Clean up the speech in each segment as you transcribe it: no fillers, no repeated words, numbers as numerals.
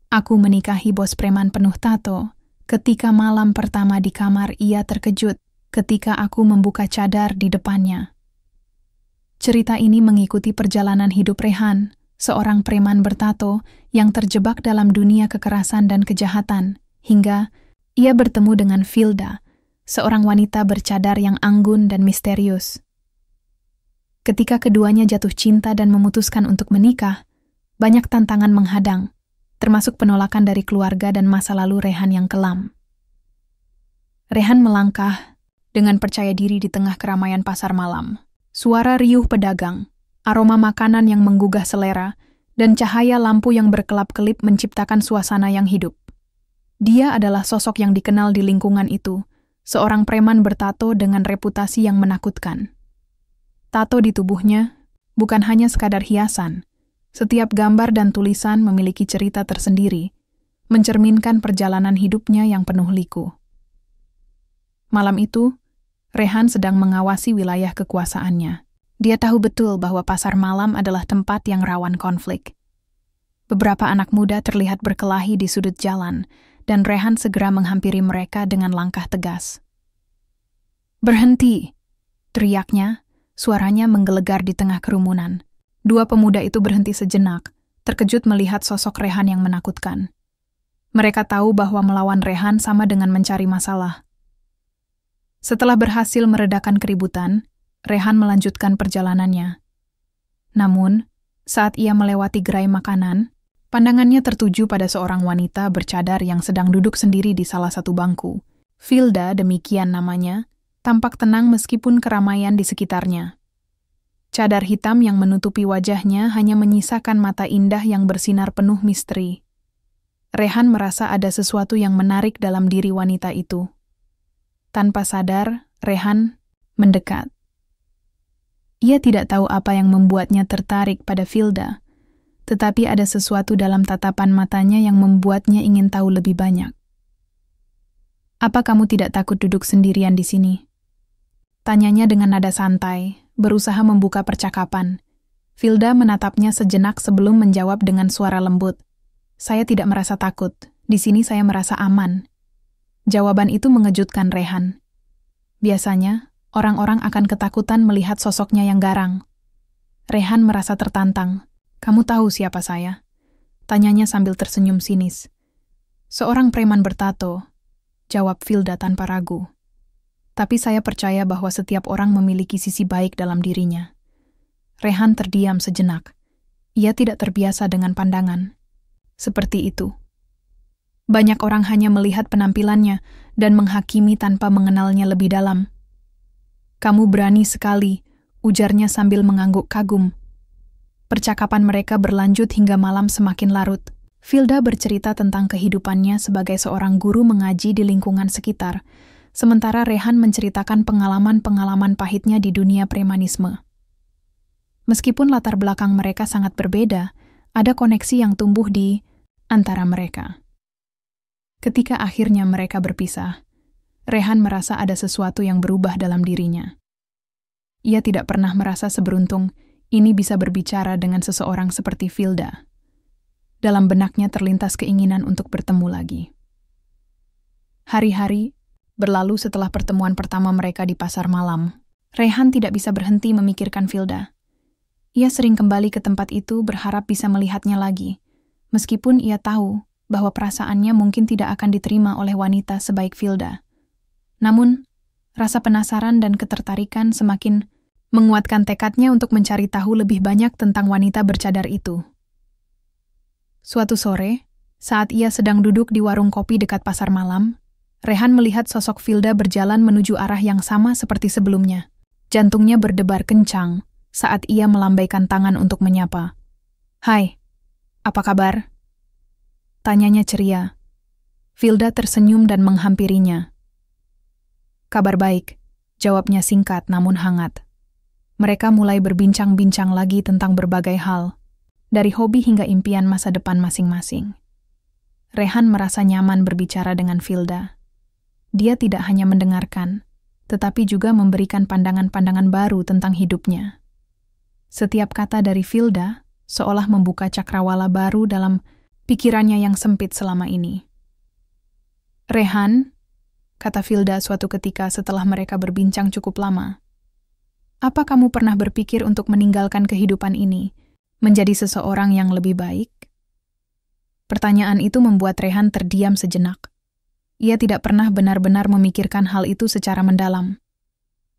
Aku menikahi bos preman penuh tato. Ketika malam pertama di kamar, ia terkejut ketika aku membuka cadar di depannya. Cerita ini mengikuti perjalanan hidup Rehan, seorang preman bertato yang terjebak dalam dunia kekerasan dan kejahatan, hingga ia bertemu dengan Filda, seorang wanita bercadar yang anggun dan misterius. Ketika keduanya jatuh cinta dan memutuskan untuk menikah, banyak tantangan menghadang, termasuk penolakan dari keluarga dan masa lalu Rehan yang kelam. Rehan melangkah dengan percaya diri di tengah keramaian pasar malam. Suara riuh pedagang, aroma makanan yang menggugah selera, dan cahaya lampu yang berkelap-kelip menciptakan suasana yang hidup. Dia adalah sosok yang dikenal di lingkungan itu, seorang preman bertato dengan reputasi yang menakutkan. Tato di tubuhnya bukan hanya sekadar hiasan. Setiap gambar dan tulisan memiliki cerita tersendiri, mencerminkan perjalanan hidupnya yang penuh liku. Malam itu, Rehan sedang mengawasi wilayah kekuasaannya. Dia tahu betul bahwa pasar malam adalah tempat yang rawan konflik. Beberapa anak muda terlihat berkelahi di sudut jalan, dan Rehan segera menghampiri mereka dengan langkah tegas. "Berhenti!" teriaknya, suaranya menggelegar di tengah kerumunan. Dua pemuda itu berhenti sejenak, terkejut melihat sosok Rehan yang menakutkan. Mereka tahu bahwa melawan Rehan sama dengan mencari masalah. Setelah berhasil meredakan keributan, Rehan melanjutkan perjalanannya. Namun, saat ia melewati gerai makanan, pandangannya tertuju pada seorang wanita bercadar yang sedang duduk sendiri di salah satu bangku. Filda, demikian namanya, tampak tenang meskipun keramaian di sekitarnya. Cadar hitam yang menutupi wajahnya hanya menyisakan mata indah yang bersinar penuh misteri. Rehan merasa ada sesuatu yang menarik dalam diri wanita itu. Tanpa sadar, Rehan mendekat. Ia tidak tahu apa yang membuatnya tertarik pada Filda, tetapi ada sesuatu dalam tatapan matanya yang membuatnya ingin tahu lebih banyak. "Apa kamu tidak takut duduk sendirian di sini?" Tanyanya dengan nada santai, berusaha membuka percakapan. Filda menatapnya sejenak sebelum menjawab dengan suara lembut. "Saya tidak merasa takut. Di sini saya merasa aman." Jawaban itu mengejutkan Rehan. Biasanya, orang-orang akan ketakutan melihat sosoknya yang garang. Rehan merasa tertantang. "Kamu tahu siapa saya?" tanyanya sambil tersenyum sinis. "Seorang preman bertato," jawab Filda tanpa ragu. "Tapi saya percaya bahwa setiap orang memiliki sisi baik dalam dirinya." Rehan terdiam sejenak. Ia tidak terbiasa dengan pandangan seperti itu. Banyak orang hanya melihat penampilannya dan menghakimi tanpa mengenalnya lebih dalam. "Kamu berani sekali," ujarnya sambil mengangguk kagum. Percakapan mereka berlanjut hingga malam semakin larut. Filda bercerita tentang kehidupannya sebagai seorang guru mengaji di lingkungan sekitar, sementara Rehan menceritakan pengalaman-pengalaman pahitnya di dunia premanisme. Meskipun latar belakang mereka sangat berbeda, ada koneksi yang tumbuh di antara mereka. Ketika akhirnya mereka berpisah, Rehan merasa ada sesuatu yang berubah dalam dirinya. Ia tidak pernah merasa seberuntung ini bisa berbicara dengan seseorang seperti Filda. Dalam benaknya terlintas keinginan untuk bertemu lagi. Hari-hari berlalu setelah pertemuan pertama mereka di pasar malam. Rehan tidak bisa berhenti memikirkan Filda. Ia sering kembali ke tempat itu berharap bisa melihatnya lagi, meskipun ia tahu bahwa perasaannya mungkin tidak akan diterima oleh wanita sebaik Filda. Namun, rasa penasaran dan ketertarikan semakin menguatkan tekadnya untuk mencari tahu lebih banyak tentang wanita bercadar itu. Suatu sore, saat ia sedang duduk di warung kopi dekat pasar malam, Rehan melihat sosok Filda berjalan menuju arah yang sama seperti sebelumnya. Jantungnya berdebar kencang saat ia melambaikan tangan untuk menyapa. "Hai, apa kabar?" tanyanya ceria. Filda tersenyum dan menghampirinya. "Kabar baik," jawabnya singkat namun hangat. Mereka mulai berbincang-bincang lagi tentang berbagai hal, dari hobi hingga impian masa depan masing-masing. Rehan merasa nyaman berbicara dengan Filda. Dia tidak hanya mendengarkan, tetapi juga memberikan pandangan-pandangan baru tentang hidupnya. Setiap kata dari Filda seolah membuka cakrawala baru dalam pikirannya yang sempit selama ini. "Rehan," kata Filda suatu ketika setelah mereka berbincang cukup lama. "Apa kamu pernah berpikir untuk meninggalkan kehidupan ini, menjadi seseorang yang lebih baik?" Pertanyaan itu membuat Rehan terdiam sejenak. Ia tidak pernah benar-benar memikirkan hal itu secara mendalam.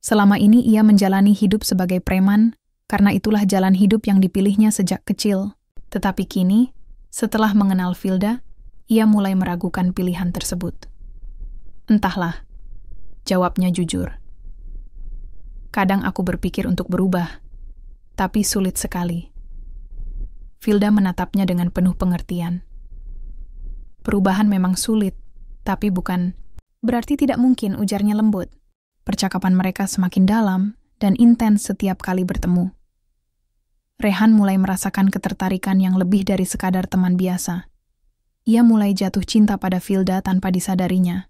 Selama ini ia menjalani hidup sebagai preman, karena itulah jalan hidup yang dipilihnya sejak kecil. Tetapi kini, setelah mengenal Filda, ia mulai meragukan pilihan tersebut. "Entahlah," jawabnya jujur. "Kadang aku berpikir untuk berubah, tapi sulit sekali." Filda menatapnya dengan penuh pengertian. "Perubahan memang sulit, tapi bukan berarti tidak mungkin," ujarnya lembut. Percakapan mereka semakin dalam dan intens setiap kali bertemu. Rehan mulai merasakan ketertarikan yang lebih dari sekadar teman biasa. Ia mulai jatuh cinta pada Filda tanpa disadarinya.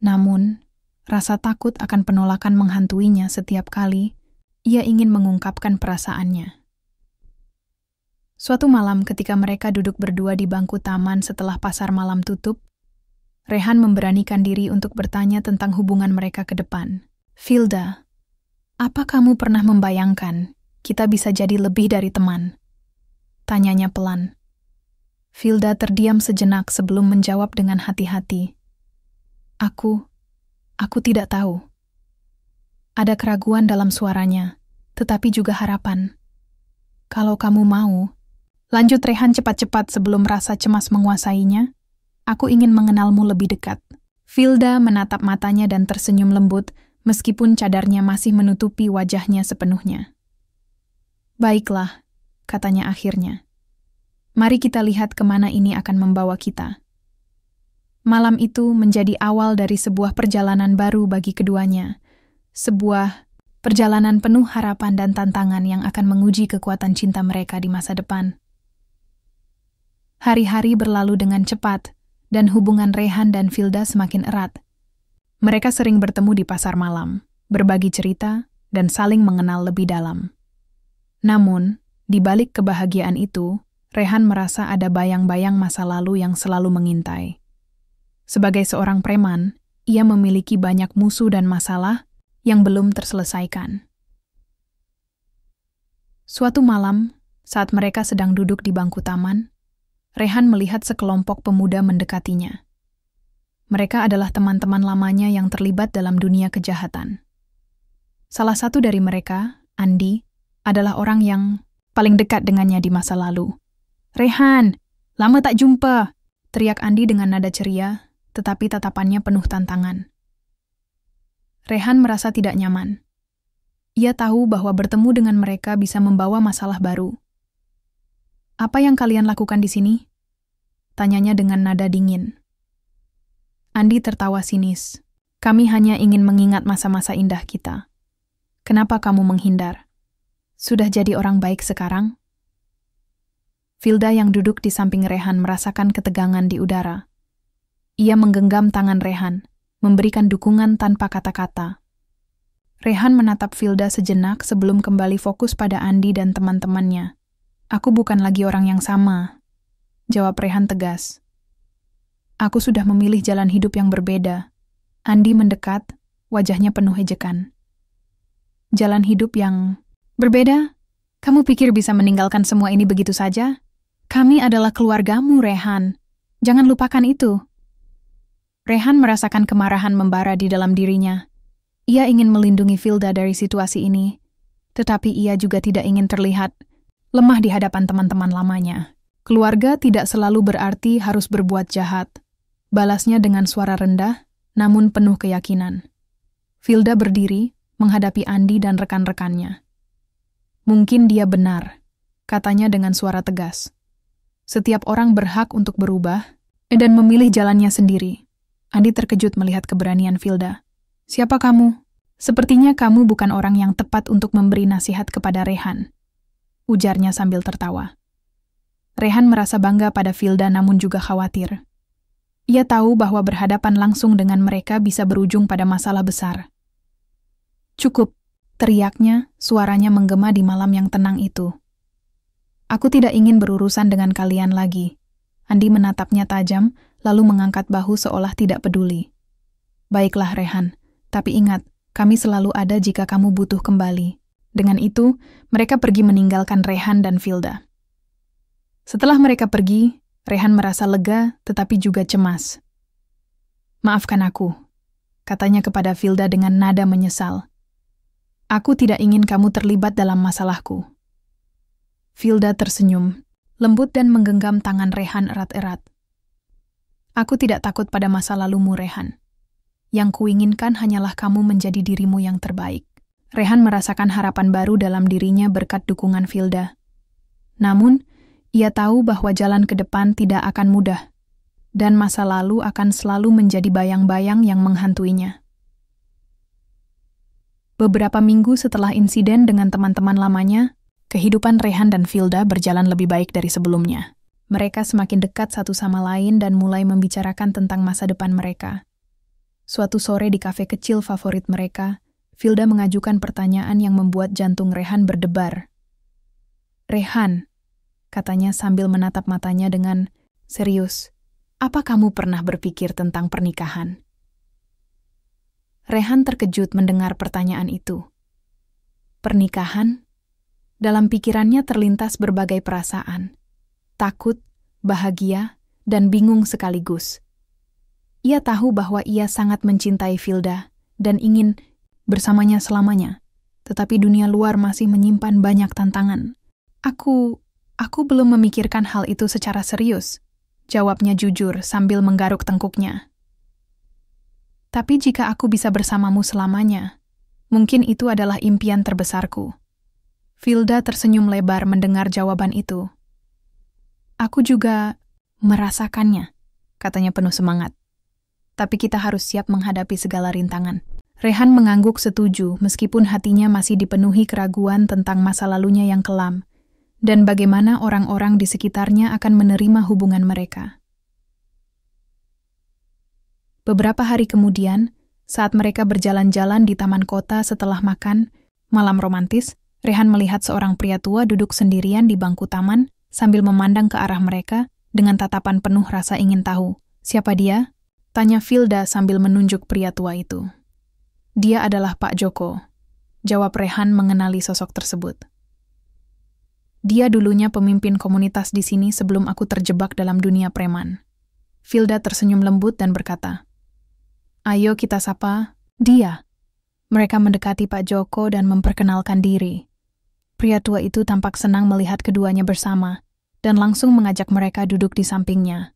Namun, rasa takut akan penolakan menghantuinya setiap kali ia ingin mengungkapkan perasaannya. Suatu malam ketika mereka duduk berdua di bangku taman setelah pasar malam tutup, Rehan memberanikan diri untuk bertanya tentang hubungan mereka ke depan. "Filda, apa kamu pernah membayangkan kita bisa jadi lebih dari teman?" tanyanya pelan. Filda terdiam sejenak sebelum menjawab dengan hati-hati. Aku tidak tahu." Ada keraguan dalam suaranya, tetapi juga harapan. "Kalau kamu mau," lanjut Rehan cepat-cepat sebelum rasa cemas menguasainya, "aku ingin mengenalmu lebih dekat." Filda menatap matanya dan tersenyum lembut, meskipun cadarnya masih menutupi wajahnya sepenuhnya. "Baiklah," katanya akhirnya. "Mari kita lihat kemana ini akan membawa kita." Malam itu menjadi awal dari sebuah perjalanan baru bagi keduanya. Sebuah perjalanan penuh harapan dan tantangan yang akan menguji kekuatan cinta mereka di masa depan. Hari-hari berlalu dengan cepat, dan hubungan Rehan dan Filda semakin erat. Mereka sering bertemu di pasar malam, berbagi cerita, dan saling mengenal lebih dalam. Namun, di balik kebahagiaan itu, Rehan merasa ada bayang-bayang masa lalu yang selalu mengintai. Sebagai seorang preman, ia memiliki banyak musuh dan masalah yang belum terselesaikan. Suatu malam, saat mereka sedang duduk di bangku taman, Rehan melihat sekelompok pemuda mendekatinya. Mereka adalah teman-teman lamanya yang terlibat dalam dunia kejahatan. Salah satu dari mereka, Andi, adalah orang yang paling dekat dengannya di masa lalu. "Rehan, lama tak jumpa!" teriak Andi dengan nada ceria, tetapi tatapannya penuh tantangan. Rehan merasa tidak nyaman. Ia tahu bahwa bertemu dengan mereka bisa membawa masalah baru. "Apa yang kalian lakukan di sini?" tanyanya dengan nada dingin. Andi tertawa sinis. "Kami hanya ingin mengingat masa-masa indah kita. Kenapa kamu menghindar? Sudah jadi orang baik sekarang?" Filda yang duduk di samping Rehan merasakan ketegangan di udara. Ia menggenggam tangan Rehan, memberikan dukungan tanpa kata-kata. Rehan menatap Filda sejenak sebelum kembali fokus pada Andi dan teman-temannya. "Aku bukan lagi orang yang sama," jawab Rehan tegas. "Aku sudah memilih jalan hidup yang berbeda." Andi mendekat, wajahnya penuh ejekan. "Jalan hidup yang berbeda? Kamu pikir bisa meninggalkan semua ini begitu saja? Kami adalah keluargamu, Rehan. Jangan lupakan itu." Rehan merasakan kemarahan membara di dalam dirinya. Ia ingin melindungi Filda dari situasi ini, tetapi ia juga tidak ingin terlihat lemah di hadapan teman-teman lamanya. "Keluarga tidak selalu berarti harus berbuat jahat," balasnya dengan suara rendah, namun penuh keyakinan. Filda berdiri, menghadapi Andi dan rekan-rekannya. "Mungkin dia benar," katanya dengan suara tegas. "Setiap orang berhak untuk berubah dan memilih jalannya sendiri." Andi terkejut melihat keberanian Filda. "Siapa kamu?" "Sepertinya kamu bukan orang yang tepat untuk memberi nasihat kepada Rehan," ujarnya sambil tertawa. Rehan merasa bangga pada Filda namun juga khawatir. Ia tahu bahwa berhadapan langsung dengan mereka bisa berujung pada masalah besar. "Cukup," teriaknya, suaranya menggema di malam yang tenang itu. "Aku tidak ingin berurusan dengan kalian lagi. Andi menatapnya tajam, lalu mengangkat bahu seolah tidak peduli. Baiklah Rehan, tapi ingat, kami selalu ada jika kamu butuh kembali. Dengan itu, mereka pergi meninggalkan Rehan dan Vilda. Setelah mereka pergi, Rehan merasa lega tetapi juga cemas. Maafkan aku, katanya kepada Vilda dengan nada menyesal. Aku tidak ingin kamu terlibat dalam masalahku. Vilda tersenyum, lembut dan menggenggam tangan Rehan erat-erat. Aku tidak takut pada masa lalumu, Rehan. Yang kuinginkan hanyalah kamu menjadi dirimu yang terbaik. Rehan merasakan harapan baru dalam dirinya berkat dukungan Vilda. Namun, ia tahu bahwa jalan ke depan tidak akan mudah, dan masa lalu akan selalu menjadi bayang-bayang yang menghantuinya. Beberapa minggu setelah insiden dengan teman-teman lamanya, kehidupan Rehan dan Vilda berjalan lebih baik dari sebelumnya. Mereka semakin dekat satu sama lain dan mulai membicarakan tentang masa depan mereka. Suatu sore di kafe kecil favorit mereka, Vilda mengajukan pertanyaan yang membuat jantung Rehan berdebar. Rehan, katanya sambil menatap matanya dengan serius, apa kamu pernah berpikir tentang pernikahan? Rehan terkejut mendengar pertanyaan itu. Pernikahan? Dalam pikirannya terlintas berbagai perasaan. Takut, bahagia, dan bingung sekaligus. Ia tahu bahwa ia sangat mencintai Vilda dan ingin bersamanya selamanya. Tetapi dunia luar masih menyimpan banyak tantangan. Aku belum memikirkan hal itu secara serius, jawabnya jujur sambil menggaruk tengkuknya. Tapi jika aku bisa bersamamu selamanya, mungkin itu adalah impian terbesarku. Vilda tersenyum lebar mendengar jawaban itu. Aku juga merasakannya, katanya penuh semangat. Tapi kita harus siap menghadapi segala rintangan. Rehan mengangguk setuju meskipun hatinya masih dipenuhi keraguan tentang masa lalunya yang kelam dan bagaimana orang-orang di sekitarnya akan menerima hubungan mereka. Beberapa hari kemudian, saat mereka berjalan-jalan di taman kota setelah makan, malam romantis, Rehan melihat seorang pria tua duduk sendirian di bangku taman sambil memandang ke arah mereka dengan tatapan penuh rasa ingin tahu. Siapa dia? Tanya Vilda sambil menunjuk pria tua itu. Dia adalah Pak Joko, jawab Rehan mengenali sosok tersebut. Dia dulunya pemimpin komunitas di sini sebelum aku terjebak dalam dunia preman. Vilda tersenyum lembut dan berkata, Ayo kita sapa dia. Mereka mendekati Pak Joko dan memperkenalkan diri. Pria tua itu tampak senang melihat keduanya bersama dan langsung mengajak mereka duduk di sampingnya.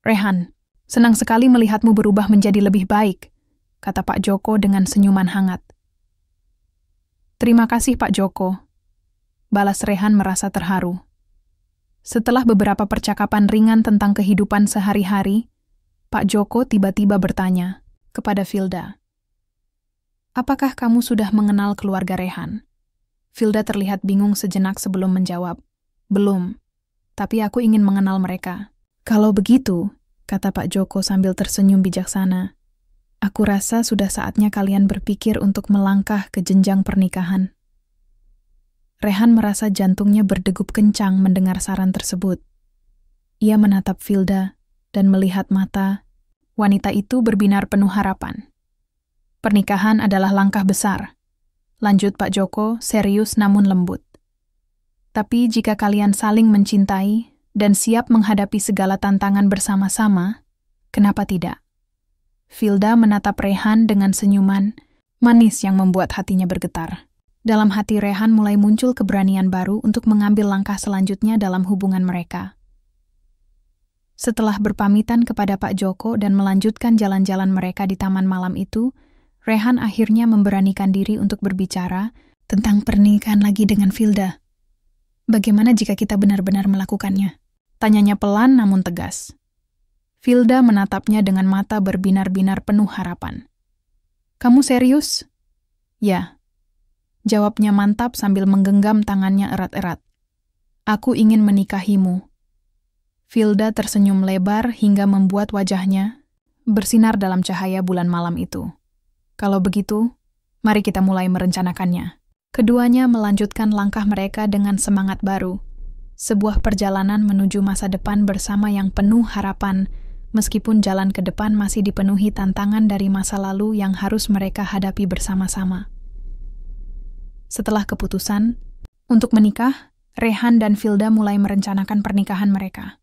Rehan, senang sekali melihatmu berubah menjadi lebih baik, kata Pak Joko dengan senyuman hangat. Terima kasih Pak Joko, balas Rehan merasa terharu. Setelah beberapa percakapan ringan tentang kehidupan sehari-hari, Pak Joko tiba-tiba bertanya kepada Vilda. Apakah kamu sudah mengenal keluarga Rehan? Vilda terlihat bingung sejenak sebelum menjawab. Belum, tapi aku ingin mengenal mereka. Kalau begitu, kata Pak Joko sambil tersenyum bijaksana, aku rasa sudah saatnya kalian berpikir untuk melangkah ke jenjang pernikahan. Rehan merasa jantungnya berdegup kencang mendengar saran tersebut. Ia menatap Vilda dan melihat mata wanita itu berbinar penuh harapan. Pernikahan adalah langkah besar, lanjut Pak Joko serius namun lembut. Tapi jika kalian saling mencintai dan siap menghadapi segala tantangan bersama-sama, kenapa tidak? Vilda menatap Rehan dengan senyuman manis yang membuat hatinya bergetar. Dalam hati Rehan mulai muncul keberanian baru untuk mengambil langkah selanjutnya dalam hubungan mereka. Setelah berpamitan kepada Pak Joko dan melanjutkan jalan-jalan mereka di taman malam itu, Rehan akhirnya memberanikan diri untuk berbicara tentang pernikahan lagi dengan Vilda. Bagaimana jika kita benar-benar melakukannya? Tanyanya pelan namun tegas. Vilda menatapnya dengan mata berbinar-binar penuh harapan. Kamu serius? Ya. Jawabnya mantap sambil menggenggam tangannya erat-erat. Aku ingin menikahimu. Vilda tersenyum lebar hingga membuat wajahnya bersinar dalam cahaya bulan malam itu. Kalau begitu, mari kita mulai merencanakannya. Keduanya melanjutkan langkah mereka dengan semangat baru, Sebuah perjalanan menuju masa depan bersama yang penuh harapan, meskipun jalan ke depan masih dipenuhi tantangan dari masa lalu yang harus mereka hadapi bersama-sama. Setelah keputusan untuk menikah, Rehan dan Vilda mulai merencanakan pernikahan mereka.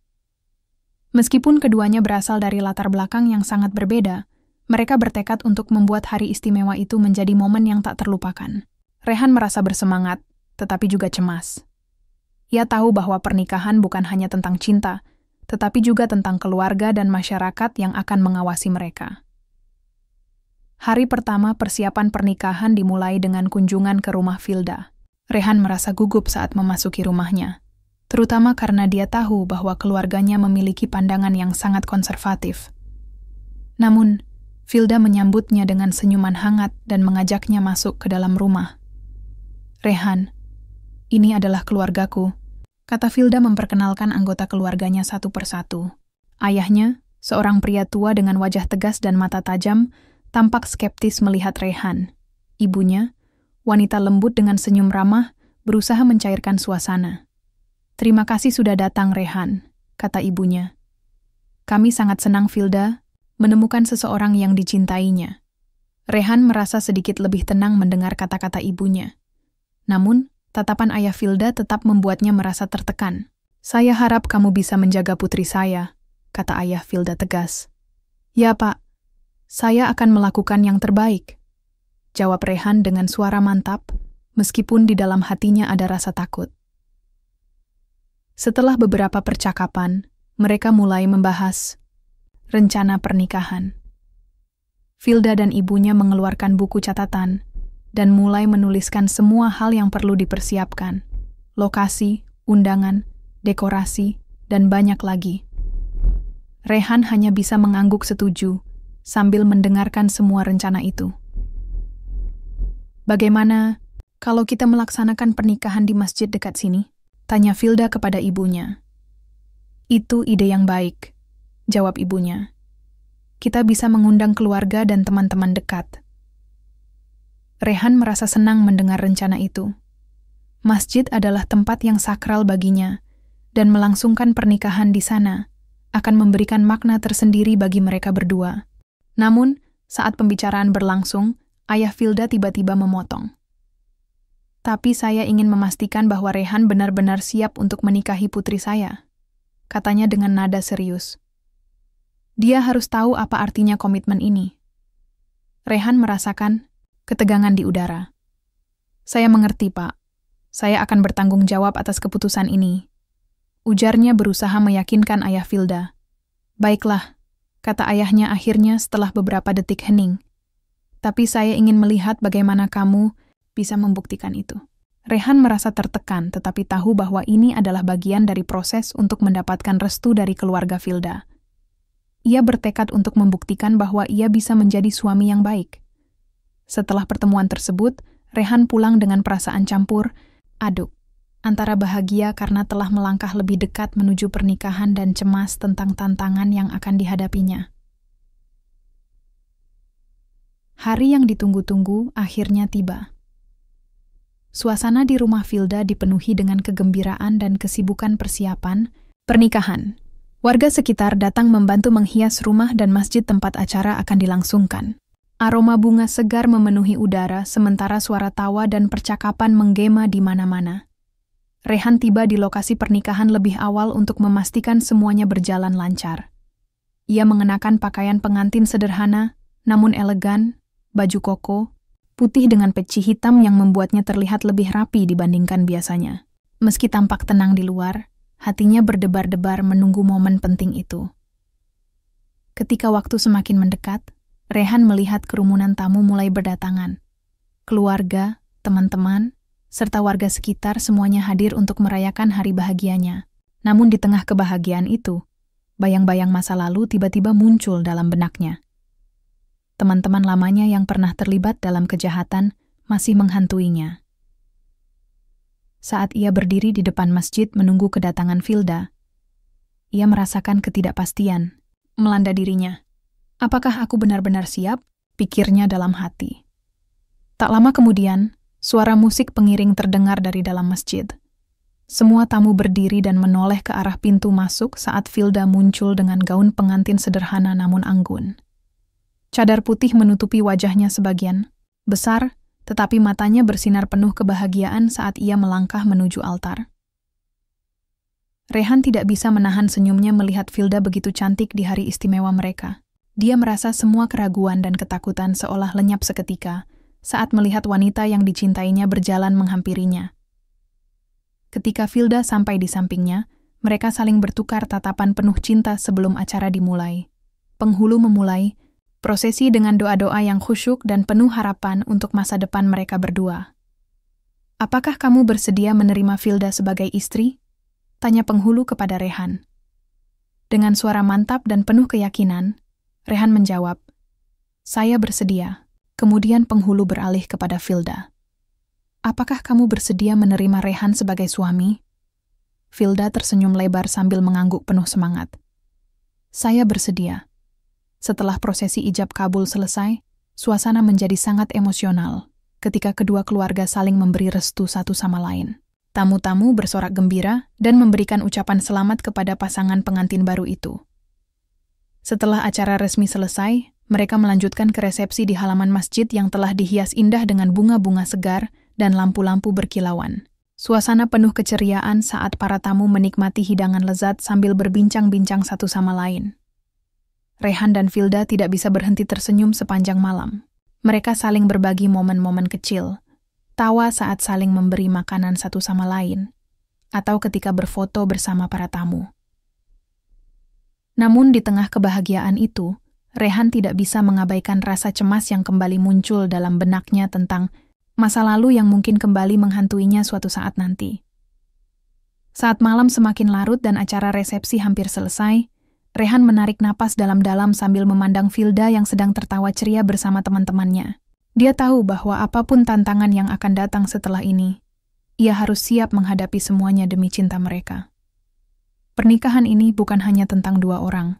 Meskipun keduanya berasal dari latar belakang yang sangat berbeda, mereka bertekad untuk membuat hari istimewa itu menjadi momen yang tak terlupakan. Rehan merasa bersemangat, tetapi juga cemas. Ia tahu bahwa pernikahan bukan hanya tentang cinta, tetapi juga tentang keluarga dan masyarakat yang akan mengawasi mereka. Hari pertama persiapan pernikahan dimulai dengan kunjungan ke rumah Vilda. Rehan merasa gugup saat memasuki rumahnya, terutama karena dia tahu bahwa keluarganya memiliki pandangan yang sangat konservatif. Namun, Vilda menyambutnya dengan senyuman hangat dan mengajaknya masuk ke dalam rumah. "Rehan, ini adalah keluargaku," kata Vilda memperkenalkan anggota keluarganya satu persatu. Ayahnya, seorang pria tua dengan wajah tegas dan mata tajam, tampak skeptis melihat Rehan. Ibunya, wanita lembut dengan senyum ramah, berusaha mencairkan suasana. "Terima kasih sudah datang, Rehan," kata ibunya. "Kami sangat senang, Vilda, menemukan seseorang yang dicintainya." Rehan merasa sedikit lebih tenang mendengar kata-kata ibunya. Namun, tatapan ayah Vilda tetap membuatnya merasa tertekan. "Saya harap kamu bisa menjaga putri saya," kata ayah Vilda tegas. "Ya, Pak. Saya akan melakukan yang terbaik," jawab Rehan dengan suara mantap, meskipun di dalam hatinya ada rasa takut. Setelah beberapa percakapan, mereka mulai membahas rencana pernikahan. Vilda dan ibunya mengeluarkan buku catatan dan mulai menuliskan semua hal yang perlu dipersiapkan. Lokasi, undangan, dekorasi, dan banyak lagi. Rehan hanya bisa mengangguk setuju sambil mendengarkan semua rencana itu. "Bagaimana kalau kita melaksanakan pernikahan di masjid dekat sini?" tanya Vilda kepada ibunya. "Itu ide yang baik," jawab ibunya. "Kita bisa mengundang keluarga dan teman-teman dekat." Rehan merasa senang mendengar rencana itu. Masjid adalah tempat yang sakral baginya, dan melangsungkan pernikahan di sana akan memberikan makna tersendiri bagi mereka berdua. Namun, saat pembicaraan berlangsung, ayah Vilda tiba-tiba memotong. "Tapi saya ingin memastikan bahwa Rehan benar-benar siap untuk menikahi putri saya," katanya dengan nada serius. "Dia harus tahu apa artinya komitmen ini." Rehan merasakan ketegangan di udara. "Saya mengerti, Pak. Saya akan bertanggung jawab atas keputusan ini," ujarnya berusaha meyakinkan ayah Vilda. "Baiklah," kata ayahnya akhirnya setelah beberapa detik hening. "Tapi saya ingin melihat bagaimana kamu bisa membuktikan itu." Rehan merasa tertekan tetapi tahu bahwa ini adalah bagian dari proses untuk mendapatkan restu dari keluarga Vilda. Ia bertekad untuk membuktikan bahwa ia bisa menjadi suami yang baik. Setelah pertemuan tersebut, Rehan pulang dengan perasaan campur aduk, antara bahagia karena telah melangkah lebih dekat menuju pernikahan dan cemas tentang tantangan yang akan dihadapinya. Hari yang ditunggu-tunggu akhirnya tiba. Suasana di rumah Vilda dipenuhi dengan kegembiraan dan kesibukan persiapan pernikahan. Warga sekitar datang membantu menghias rumah dan masjid tempat acara akan dilangsungkan. Aroma bunga segar memenuhi udara sementara suara tawa dan percakapan menggema di mana-mana. Rehan tiba di lokasi pernikahan lebih awal untuk memastikan semuanya berjalan lancar. Ia mengenakan pakaian pengantin sederhana, namun elegan, baju koko, putih dengan peci hitam yang membuatnya terlihat lebih rapi dibandingkan biasanya. Meski tampak tenang di luar, hatinya berdebar-debar menunggu momen penting itu. Ketika waktu semakin mendekat, Rehan melihat kerumunan tamu mulai berdatangan. Keluarga, teman-teman, serta warga sekitar semuanya hadir untuk merayakan hari bahagianya. Namun di tengah kebahagiaan itu, bayang-bayang masa lalu tiba-tiba muncul dalam benaknya. Teman-teman lamanya yang pernah terlibat dalam kejahatan masih menghantuinya. Saat ia berdiri di depan masjid menunggu kedatangan Vilda, ia merasakan ketidakpastian melanda dirinya. "Apakah aku benar-benar siap?" pikirnya dalam hati. Tak lama kemudian, suara musik pengiring terdengar dari dalam masjid. Semua tamu berdiri dan menoleh ke arah pintu masuk saat Vilda muncul dengan gaun pengantin sederhana namun anggun. Cadar putih menutupi wajahnya sebagian, besar, tetapi matanya bersinar penuh kebahagiaan saat ia melangkah menuju altar. Rehan tidak bisa menahan senyumnya melihat Vilda begitu cantik di hari istimewa mereka. Dia merasa semua keraguan dan ketakutan seolah lenyap seketika saat melihat wanita yang dicintainya berjalan menghampirinya. Ketika Vilda sampai di sampingnya, mereka saling bertukar tatapan penuh cinta sebelum acara dimulai. Penghulu memulai prosesi dengan doa-doa yang khusyuk dan penuh harapan untuk masa depan mereka berdua. "Apakah kamu bersedia menerima Vilda sebagai istri?" tanya penghulu kepada Rehan. Dengan suara mantap dan penuh keyakinan, Rehan menjawab, "Saya bersedia." Kemudian penghulu beralih kepada Vilda. "Apakah kamu bersedia menerima Rehan sebagai suami?" Vilda tersenyum lebar sambil mengangguk penuh semangat. "Saya bersedia." Setelah prosesi ijab kabul selesai, suasana menjadi sangat emosional ketika kedua keluarga saling memberi restu satu sama lain. Tamu-tamu bersorak gembira dan memberikan ucapan selamat kepada pasangan pengantin baru itu. Setelah acara resmi selesai, mereka melanjutkan ke resepsi di halaman masjid yang telah dihias indah dengan bunga-bunga segar dan lampu-lampu berkilauan. Suasana penuh keceriaan saat para tamu menikmati hidangan lezat sambil berbincang-bincang satu sama lain. Rehan dan Vilda tidak bisa berhenti tersenyum sepanjang malam. Mereka saling berbagi momen-momen kecil, tawa saat saling memberi makanan satu sama lain, atau ketika berfoto bersama para tamu. Namun di tengah kebahagiaan itu, Rehan tidak bisa mengabaikan rasa cemas yang kembali muncul dalam benaknya tentang masa lalu yang mungkin kembali menghantuinya suatu saat nanti. Saat malam semakin larut dan acara resepsi hampir selesai, Rehan menarik napas dalam-dalam sambil memandang Vilda yang sedang tertawa ceria bersama teman-temannya. Dia tahu bahwa apapun tantangan yang akan datang setelah ini, ia harus siap menghadapi semuanya demi cinta mereka. Pernikahan ini bukan hanya tentang dua orang.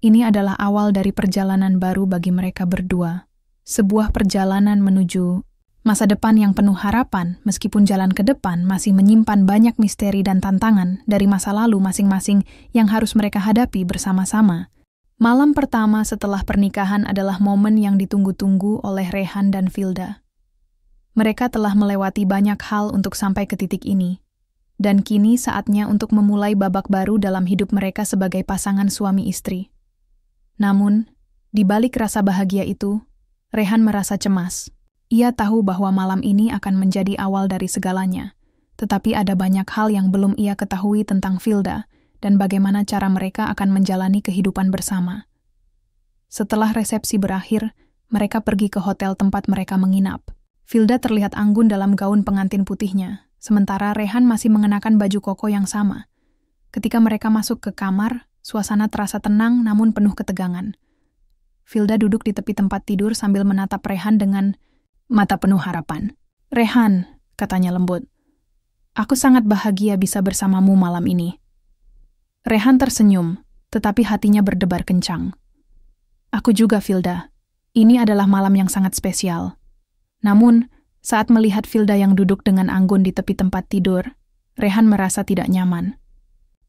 Ini adalah awal dari perjalanan baru bagi mereka berdua. Sebuah perjalanan menuju masa depan yang penuh harapan, meskipun jalan ke depan masih menyimpan banyak misteri dan tantangan dari masa lalu masing-masing yang harus mereka hadapi bersama-sama. Malam pertama setelah pernikahan adalah momen yang ditunggu-tunggu oleh Rehan dan Vilda. Mereka telah melewati banyak hal untuk sampai ke titik ini, dan kini saatnya untuk memulai babak baru dalam hidup mereka sebagai pasangan suami istri. Namun, di balik rasa bahagia itu, Rehan merasa cemas. Ia tahu bahwa malam ini akan menjadi awal dari segalanya, tetapi ada banyak hal yang belum ia ketahui tentang Vilda dan bagaimana cara mereka akan menjalani kehidupan bersama. Setelah resepsi berakhir, mereka pergi ke hotel tempat mereka menginap. Vilda terlihat anggun dalam gaun pengantin putihnya, sementara Rehan masih mengenakan baju koko yang sama. Ketika mereka masuk ke kamar, suasana terasa tenang namun penuh ketegangan. Vilda duduk di tepi tempat tidur sambil menatap Rehan dengan mata penuh harapan. "Rehan," katanya lembut, "aku sangat bahagia bisa bersamamu malam ini." Rehan tersenyum, tetapi hatinya berdebar kencang. "Aku juga, Vilda. Ini adalah malam yang sangat spesial." Namun, saat melihat Vilda yang duduk dengan anggun di tepi tempat tidur, Rehan merasa tidak nyaman.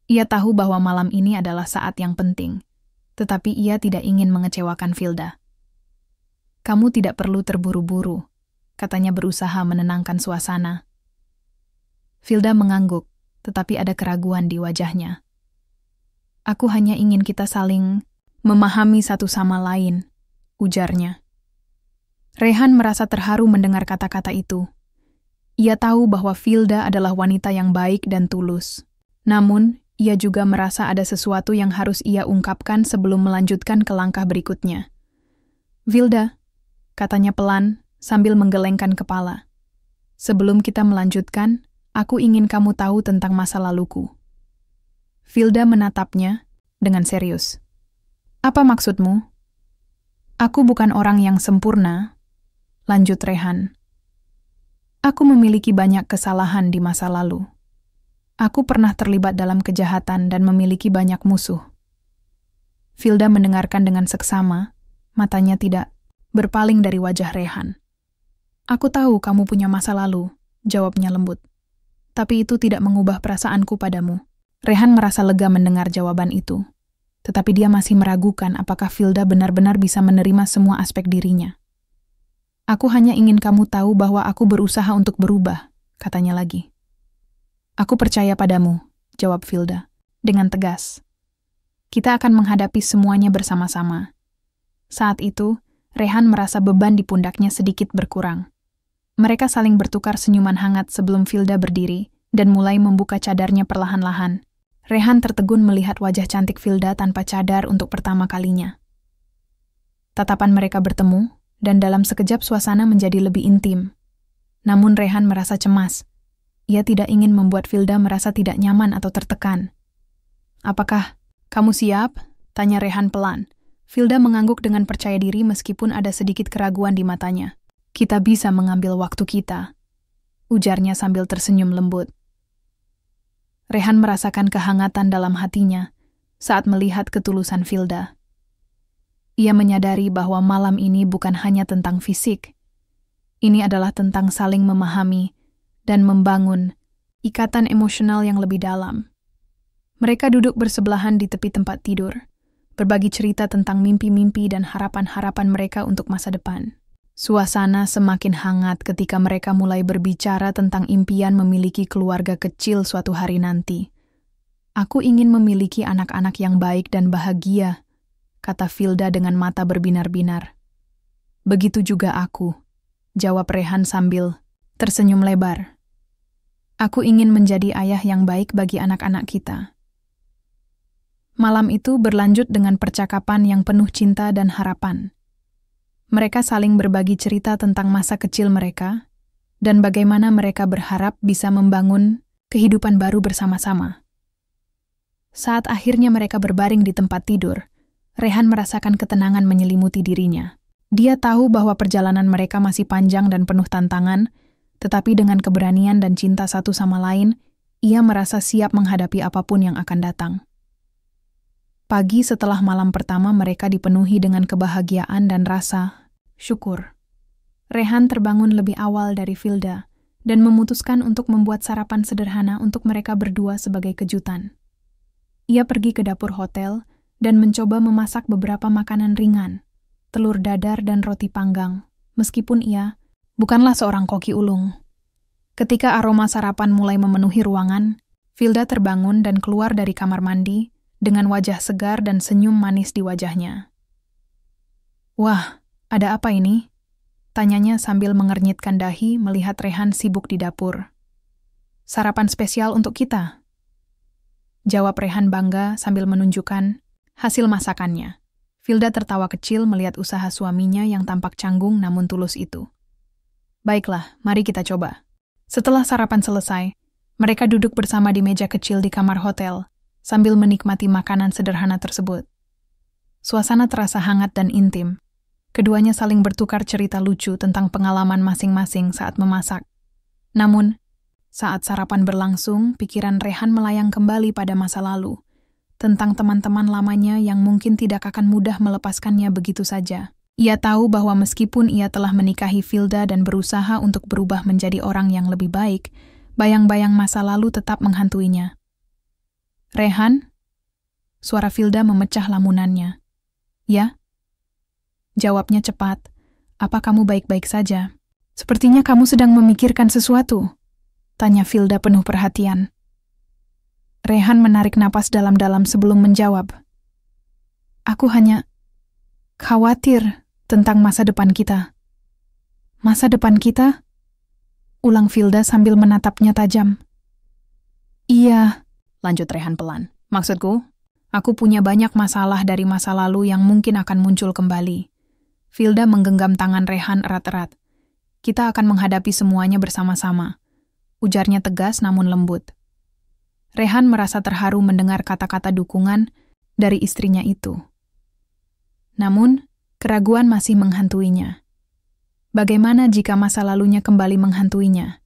Ia tahu bahwa malam ini adalah saat yang penting, tetapi ia tidak ingin mengecewakan Vilda. "Kamu tidak perlu terburu-buru," katanya berusaha menenangkan suasana. Vilda mengangguk, tetapi ada keraguan di wajahnya. "Aku hanya ingin kita saling memahami satu sama lain," ujarnya. Rehan merasa terharu mendengar kata-kata itu. Ia tahu bahwa Vilda adalah wanita yang baik dan tulus. Namun, ia juga merasa ada sesuatu yang harus ia ungkapkan sebelum melanjutkan ke langkah berikutnya. "Vilda," katanya pelan sambil menggelengkan kepala. "Sebelum kita melanjutkan, aku ingin kamu tahu tentang masa laluku." Vilda menatapnya dengan serius. "Apa maksudmu?" "Aku bukan orang yang sempurna," lanjut Rehan. "Aku memiliki banyak kesalahan di masa lalu. Aku pernah terlibat dalam kejahatan dan memiliki banyak musuh." Vilda mendengarkan dengan seksama, matanya tidak berpaling dari wajah Rehan. "Aku tahu kamu punya masa lalu," jawabnya lembut. tapi itu tidak mengubah perasaanku padamu. Rehan merasa lega mendengar jawaban itu. Tetapi dia masih meragukan apakah Filda benar-benar bisa menerima semua aspek dirinya. Aku hanya ingin kamu tahu bahwa aku berusaha untuk berubah, katanya lagi. Aku percaya padamu, jawab Filda, dengan tegas. Kita akan menghadapi semuanya bersama-sama. Saat itu, Rehan merasa beban di pundaknya sedikit berkurang. Mereka saling bertukar senyuman hangat sebelum Filda berdiri dan mulai membuka cadarnya perlahan-lahan. Rehan tertegun melihat wajah cantik Filda tanpa cadar untuk pertama kalinya. Tatapan mereka bertemu, dan dalam sekejap suasana menjadi lebih intim. Namun Rehan merasa cemas. Ia tidak ingin membuat Filda merasa tidak nyaman atau tertekan. Apakah kamu siap? Tanya Rehan pelan. Filda mengangguk dengan percaya diri meskipun ada sedikit keraguan di matanya. Kita bisa mengambil waktu kita, ujarnya sambil tersenyum lembut. Rehan merasakan kehangatan dalam hatinya saat melihat ketulusan Filda. Ia menyadari bahwa malam ini bukan hanya tentang fisik. Ini adalah tentang saling memahami dan membangun ikatan emosional yang lebih dalam. Mereka duduk bersebelahan di tepi tempat tidur, berbagi cerita tentang mimpi-mimpi dan harapan-harapan mereka untuk masa depan. Suasana semakin hangat ketika mereka mulai berbicara tentang impian memiliki keluarga kecil suatu hari nanti. Aku ingin memiliki anak-anak yang baik dan bahagia, kata Filda dengan mata berbinar-binar. Begitu juga aku, jawab Rehan sambil tersenyum lebar. Aku ingin menjadi ayah yang baik bagi anak-anak kita. Malam itu berlanjut dengan percakapan yang penuh cinta dan harapan. Mereka saling berbagi cerita tentang masa kecil mereka dan bagaimana mereka berharap bisa membangun kehidupan baru bersama-sama. Saat akhirnya mereka berbaring di tempat tidur, Rehan merasakan ketenangan menyelimuti dirinya. Dia tahu bahwa perjalanan mereka masih panjang dan penuh tantangan, tetapi dengan keberanian dan cinta satu sama lain, ia merasa siap menghadapi apapun yang akan datang. Pagi setelah malam pertama mereka dipenuhi dengan kebahagiaan dan rasa syukur. Rehan terbangun lebih awal dari Filda dan memutuskan untuk membuat sarapan sederhana untuk mereka berdua sebagai kejutan. Ia pergi ke dapur hotel dan mencoba memasak beberapa makanan ringan, telur dadar dan roti panggang, meskipun ia bukanlah seorang koki ulung. Ketika aroma sarapan mulai memenuhi ruangan, Filda terbangun dan keluar dari kamar mandi dengan wajah segar dan senyum manis di wajahnya. Wah, ada apa ini? Tanyanya sambil mengernyitkan dahi melihat Rehan sibuk di dapur. Sarapan spesial untuk kita, jawab Rehan bangga sambil menunjukkan hasil masakannya. Filda tertawa kecil melihat usaha suaminya yang tampak canggung namun tulus itu. Baiklah, mari kita coba. Setelah sarapan selesai, mereka duduk bersama di meja kecil di kamar hotel, sambil menikmati makanan sederhana tersebut. Suasana terasa hangat dan intim. Keduanya saling bertukar cerita lucu tentang pengalaman masing-masing saat memasak. Namun, saat sarapan berlangsung, pikiran Rehan melayang kembali pada masa lalu, tentang teman-teman lamanya yang mungkin tidak akan mudah melepaskannya begitu saja. Ia tahu bahwa meskipun ia telah menikahi Filda dan berusaha untuk berubah menjadi orang yang lebih baik, bayang-bayang masa lalu tetap menghantuinya. Rehan? Suara Filda memecah lamunannya. Ya? Jawabnya cepat. Apa kamu baik-baik saja? Sepertinya kamu sedang memikirkan sesuatu, tanya Filda penuh perhatian. Rehan menarik napas dalam-dalam sebelum menjawab. Aku hanya khawatir tentang masa depan kita. Masa depan kita? Ulang Filda sambil menatapnya tajam. Iya, lanjut Rehan pelan. Maksudku, aku punya banyak masalah dari masa lalu yang mungkin akan muncul kembali. Filda menggenggam tangan Rehan erat-erat. Kita akan menghadapi semuanya bersama-sama. Ujarnya tegas namun lembut. Rehan merasa terharu mendengar kata-kata dukungan dari istrinya itu. Namun, keraguan masih menghantuinya. Bagaimana jika masa lalunya kembali menghantuinya?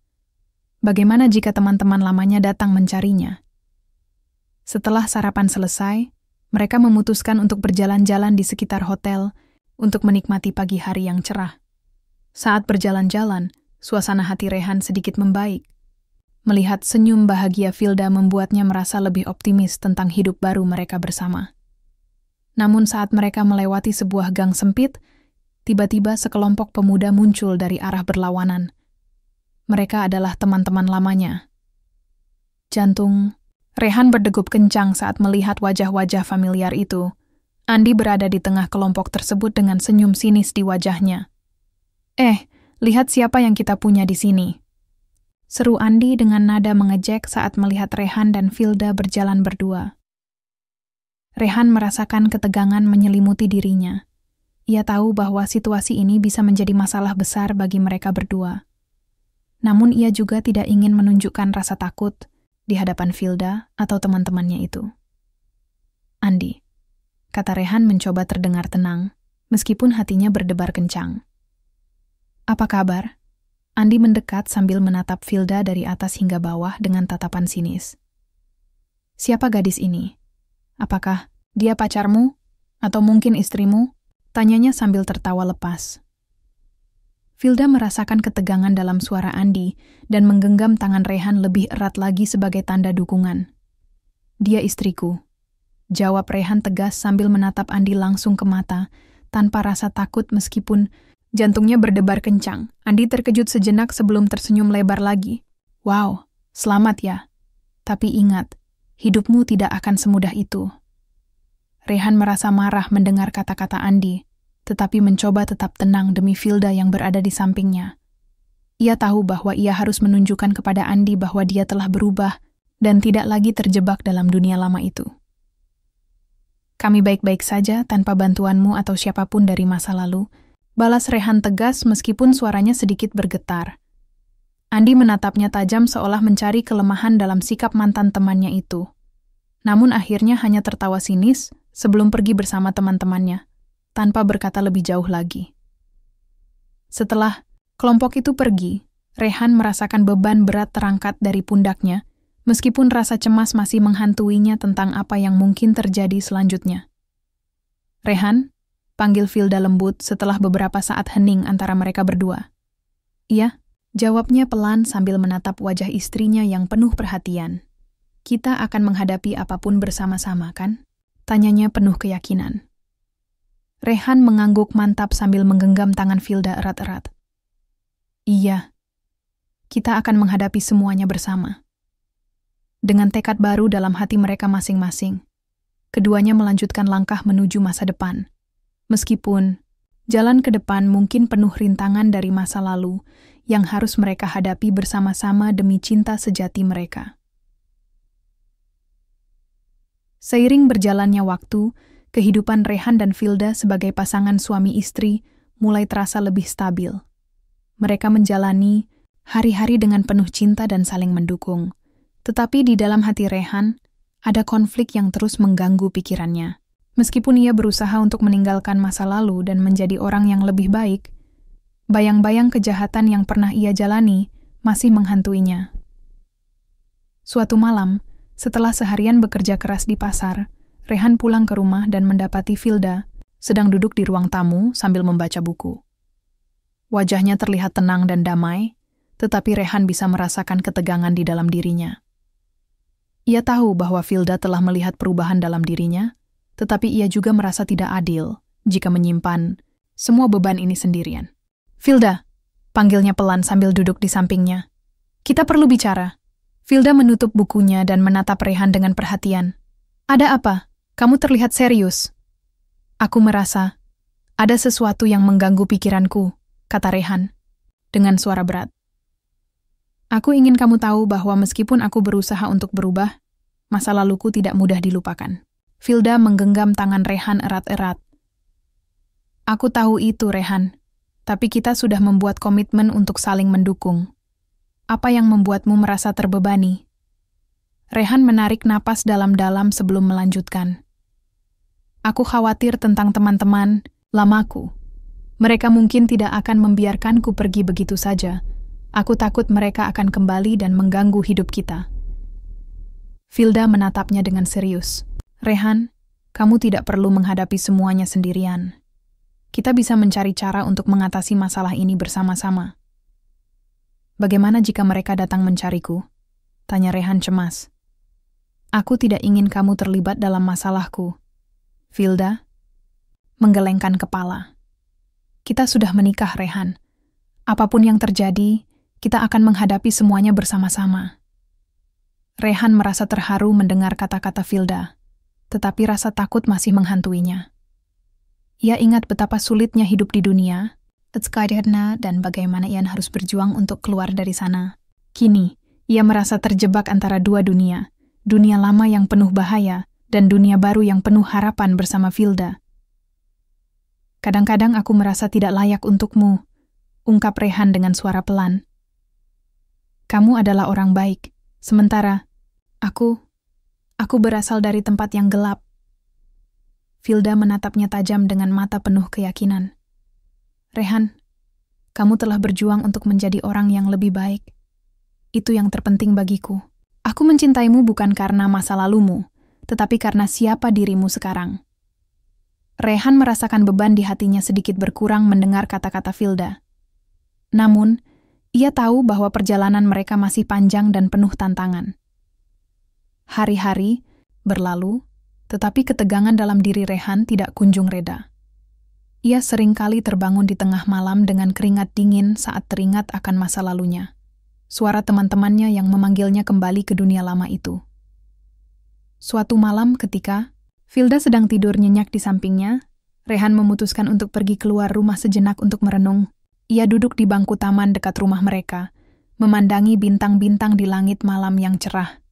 Bagaimana jika teman-teman lamanya datang mencarinya? Setelah sarapan selesai, mereka memutuskan untuk berjalan-jalan di sekitar hotel untuk menikmati pagi hari yang cerah. Saat berjalan-jalan, suasana hati Rehan sedikit membaik. Melihat senyum bahagia Vilda membuatnya merasa lebih optimis tentang hidup baru mereka bersama. Namun saat mereka melewati sebuah gang sempit, tiba-tiba sekelompok pemuda muncul dari arah berlawanan. Mereka adalah teman-teman lamanya. Jantung Rehan berdegup kencang saat melihat wajah-wajah familiar itu. Andi berada di tengah kelompok tersebut dengan senyum sinis di wajahnya. Lihat siapa yang kita punya di sini. Seru Andi dengan nada mengejek saat melihat Rehan dan Vilda berjalan berdua. Rehan merasakan ketegangan menyelimuti dirinya. Ia tahu bahwa situasi ini bisa menjadi masalah besar bagi mereka berdua. Namun ia juga tidak ingin menunjukkan rasa takut di hadapan Vilda atau teman-temannya itu. Andi, kata Rehan mencoba terdengar tenang, meskipun hatinya berdebar kencang. Apa kabar? Andi mendekat sambil menatap Vilda dari atas hingga bawah dengan tatapan sinis. Siapa gadis ini? Apakah dia pacarmu? Atau mungkin istrimu? Tanyanya sambil tertawa lepas. Vilda merasakan ketegangan dalam suara Andi dan menggenggam tangan Rehan lebih erat lagi sebagai tanda dukungan. Dia istriku. Jawab Rehan tegas sambil menatap Andi langsung ke mata, tanpa rasa takut meskipun jantungnya berdebar kencang. Andi terkejut sejenak sebelum tersenyum lebar lagi. Wow, selamat ya. Tapi ingat, hidupmu tidak akan semudah itu. Rehan merasa marah mendengar kata-kata Andi, tetapi mencoba tetap tenang demi Vilda yang berada di sampingnya. Ia tahu bahwa ia harus menunjukkan kepada Andi bahwa dia telah berubah dan tidak lagi terjebak dalam dunia lama itu. Kami baik-baik saja tanpa bantuanmu atau siapapun dari masa lalu, balas Rehan tegas meskipun suaranya sedikit bergetar. Andi menatapnya tajam seolah mencari kelemahan dalam sikap mantan temannya itu. Namun akhirnya hanya tertawa sinis sebelum pergi bersama teman-temannya, tanpa berkata lebih jauh lagi. Setelah kelompok itu pergi, Rehan merasakan beban berat terangkat dari pundaknya, meskipun rasa cemas masih menghantuinya tentang apa yang mungkin terjadi selanjutnya. Rehan, panggil Vilda lembut setelah beberapa saat hening antara mereka berdua. Iya, jawabnya pelan sambil menatap wajah istrinya yang penuh perhatian. Kita akan menghadapi apapun bersama-sama, kan? Tanyanya penuh keyakinan. Rehan mengangguk mantap sambil menggenggam tangan Vilda erat-erat. Iya, kita akan menghadapi semuanya bersama. Dengan tekad baru dalam hati mereka masing-masing, keduanya melanjutkan langkah menuju masa depan. Meskipun jalan ke depan mungkin penuh rintangan dari masa lalu yang harus mereka hadapi bersama-sama demi cinta sejati mereka. Seiring berjalannya waktu, kehidupan Rehan dan Vilda sebagai pasangan suami istri mulai terasa lebih stabil. Mereka menjalani hari-hari dengan penuh cinta dan saling mendukung. Tetapi di dalam hati Rehan, ada konflik yang terus mengganggu pikirannya. Meskipun ia berusaha untuk meninggalkan masa lalu dan menjadi orang yang lebih baik, bayang-bayang kejahatan yang pernah ia jalani masih menghantuinya. Suatu malam, setelah seharian bekerja keras di pasar, Rehan pulang ke rumah dan mendapati Vilda sedang duduk di ruang tamu sambil membaca buku. Wajahnya terlihat tenang dan damai, tetapi Rehan bisa merasakan ketegangan di dalam dirinya. Ia tahu bahwa Vilda telah melihat perubahan dalam dirinya, tetapi ia juga merasa tidak adil jika menyimpan semua beban ini sendirian. Vilda, panggilnya pelan sambil duduk di sampingnya. Kita perlu bicara. Vilda menutup bukunya dan menatap Rehan dengan perhatian. Ada apa? Kamu terlihat serius. Aku merasa ada sesuatu yang mengganggu pikiranku, kata Rehan, dengan suara berat. Aku ingin kamu tahu bahwa meskipun aku berusaha untuk berubah, masa laluku tidak mudah dilupakan. Vilda menggenggam tangan Rehan erat-erat. Aku tahu itu, Rehan, tapi kita sudah membuat komitmen untuk saling mendukung. Apa yang membuatmu merasa terbebani? Rehan menarik napas dalam-dalam sebelum melanjutkan. Aku khawatir tentang teman-teman lamaku. Mereka mungkin tidak akan membiarkanku pergi begitu saja. Aku takut mereka akan kembali dan mengganggu hidup kita. Vilda menatapnya dengan serius. Rehan, kamu tidak perlu menghadapi semuanya sendirian. Kita bisa mencari cara untuk mengatasi masalah ini bersama-sama. Bagaimana jika mereka datang mencariku? Tanya Rehan cemas. Aku tidak ingin kamu terlibat dalam masalahku. Vilda menggelengkan kepala. Kita sudah menikah, Rehan. Apapun yang terjadi, kita akan menghadapi semuanya bersama-sama. Rehan merasa terharu mendengar kata-kata Vilda, tetapi rasa takut masih menghantuinya. Ia ingat betapa sulitnya hidup di dunia, dan bagaimana ia harus berjuang untuk keluar dari sana. Kini, ia merasa terjebak antara dua dunia, dunia lama yang penuh bahaya dan dunia baru yang penuh harapan bersama Vilda. Kadang-kadang aku merasa tidak layak untukmu, ungkap Rehan dengan suara pelan. Kamu adalah orang baik, sementara aku berasal dari tempat yang gelap. Vilda menatapnya tajam dengan mata penuh keyakinan. Rehan, kamu telah berjuang untuk menjadi orang yang lebih baik. Itu yang terpenting bagiku. Aku mencintaimu bukan karena masa lalumu, tetapi karena siapa dirimu sekarang. Rehan merasakan beban di hatinya sedikit berkurang mendengar kata-kata Vilda. Namun, ia tahu bahwa perjalanan mereka masih panjang dan penuh tantangan. Hari-hari berlalu, tetapi ketegangan dalam diri Rehan tidak kunjung reda. Ia seringkali terbangun di tengah malam dengan keringat dingin saat teringat akan masa lalunya. Suara teman-temannya yang memanggilnya kembali ke dunia lama itu. Suatu malam ketika Vilda sedang tidur nyenyak di sampingnya, Rehan memutuskan untuk pergi keluar rumah sejenak untuk merenung. Ia duduk di bangku taman dekat rumah mereka, memandangi bintang-bintang di langit malam yang cerah.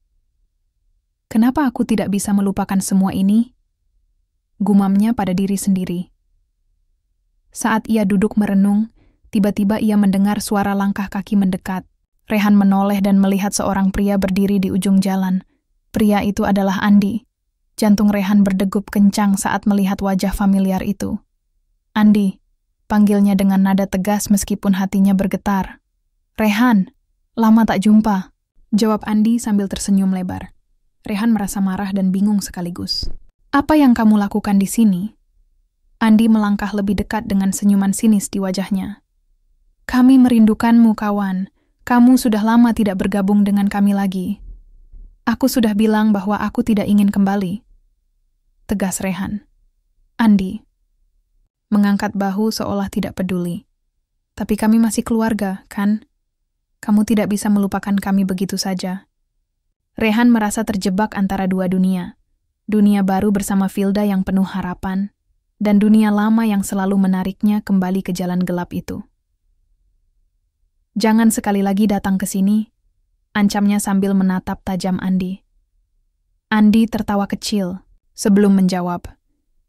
Kenapa aku tidak bisa melupakan semua ini? Gumamnya pada diri sendiri. Saat ia duduk merenung, tiba-tiba ia mendengar suara langkah kaki mendekat. Rehan menoleh dan melihat seorang pria berdiri di ujung jalan. Pria itu adalah Andi. Jantung Rehan berdegup kencang saat melihat wajah familiar itu. Andi, panggilnya dengan nada tegas meskipun hatinya bergetar. Rehan, lama tak jumpa, jawab Andi sambil tersenyum lebar. Rehan merasa marah dan bingung sekaligus. Apa yang kamu lakukan di sini? Andi melangkah lebih dekat dengan senyuman sinis di wajahnya. Kami merindukanmu, kawan. Kamu sudah lama tidak bergabung dengan kami lagi. Aku sudah bilang bahwa aku tidak ingin kembali. Tegas Rehan. Andi mengangkat bahu seolah tidak peduli. Tapi kami masih keluarga, kan? Kamu tidak bisa melupakan kami begitu saja. Rehan merasa terjebak antara dua dunia. Dunia baru bersama Vilda yang penuh harapan, dan dunia lama yang selalu menariknya kembali ke jalan gelap itu. Jangan sekali lagi datang ke sini, ancamnya sambil menatap tajam Andi. Andi tertawa kecil sebelum menjawab,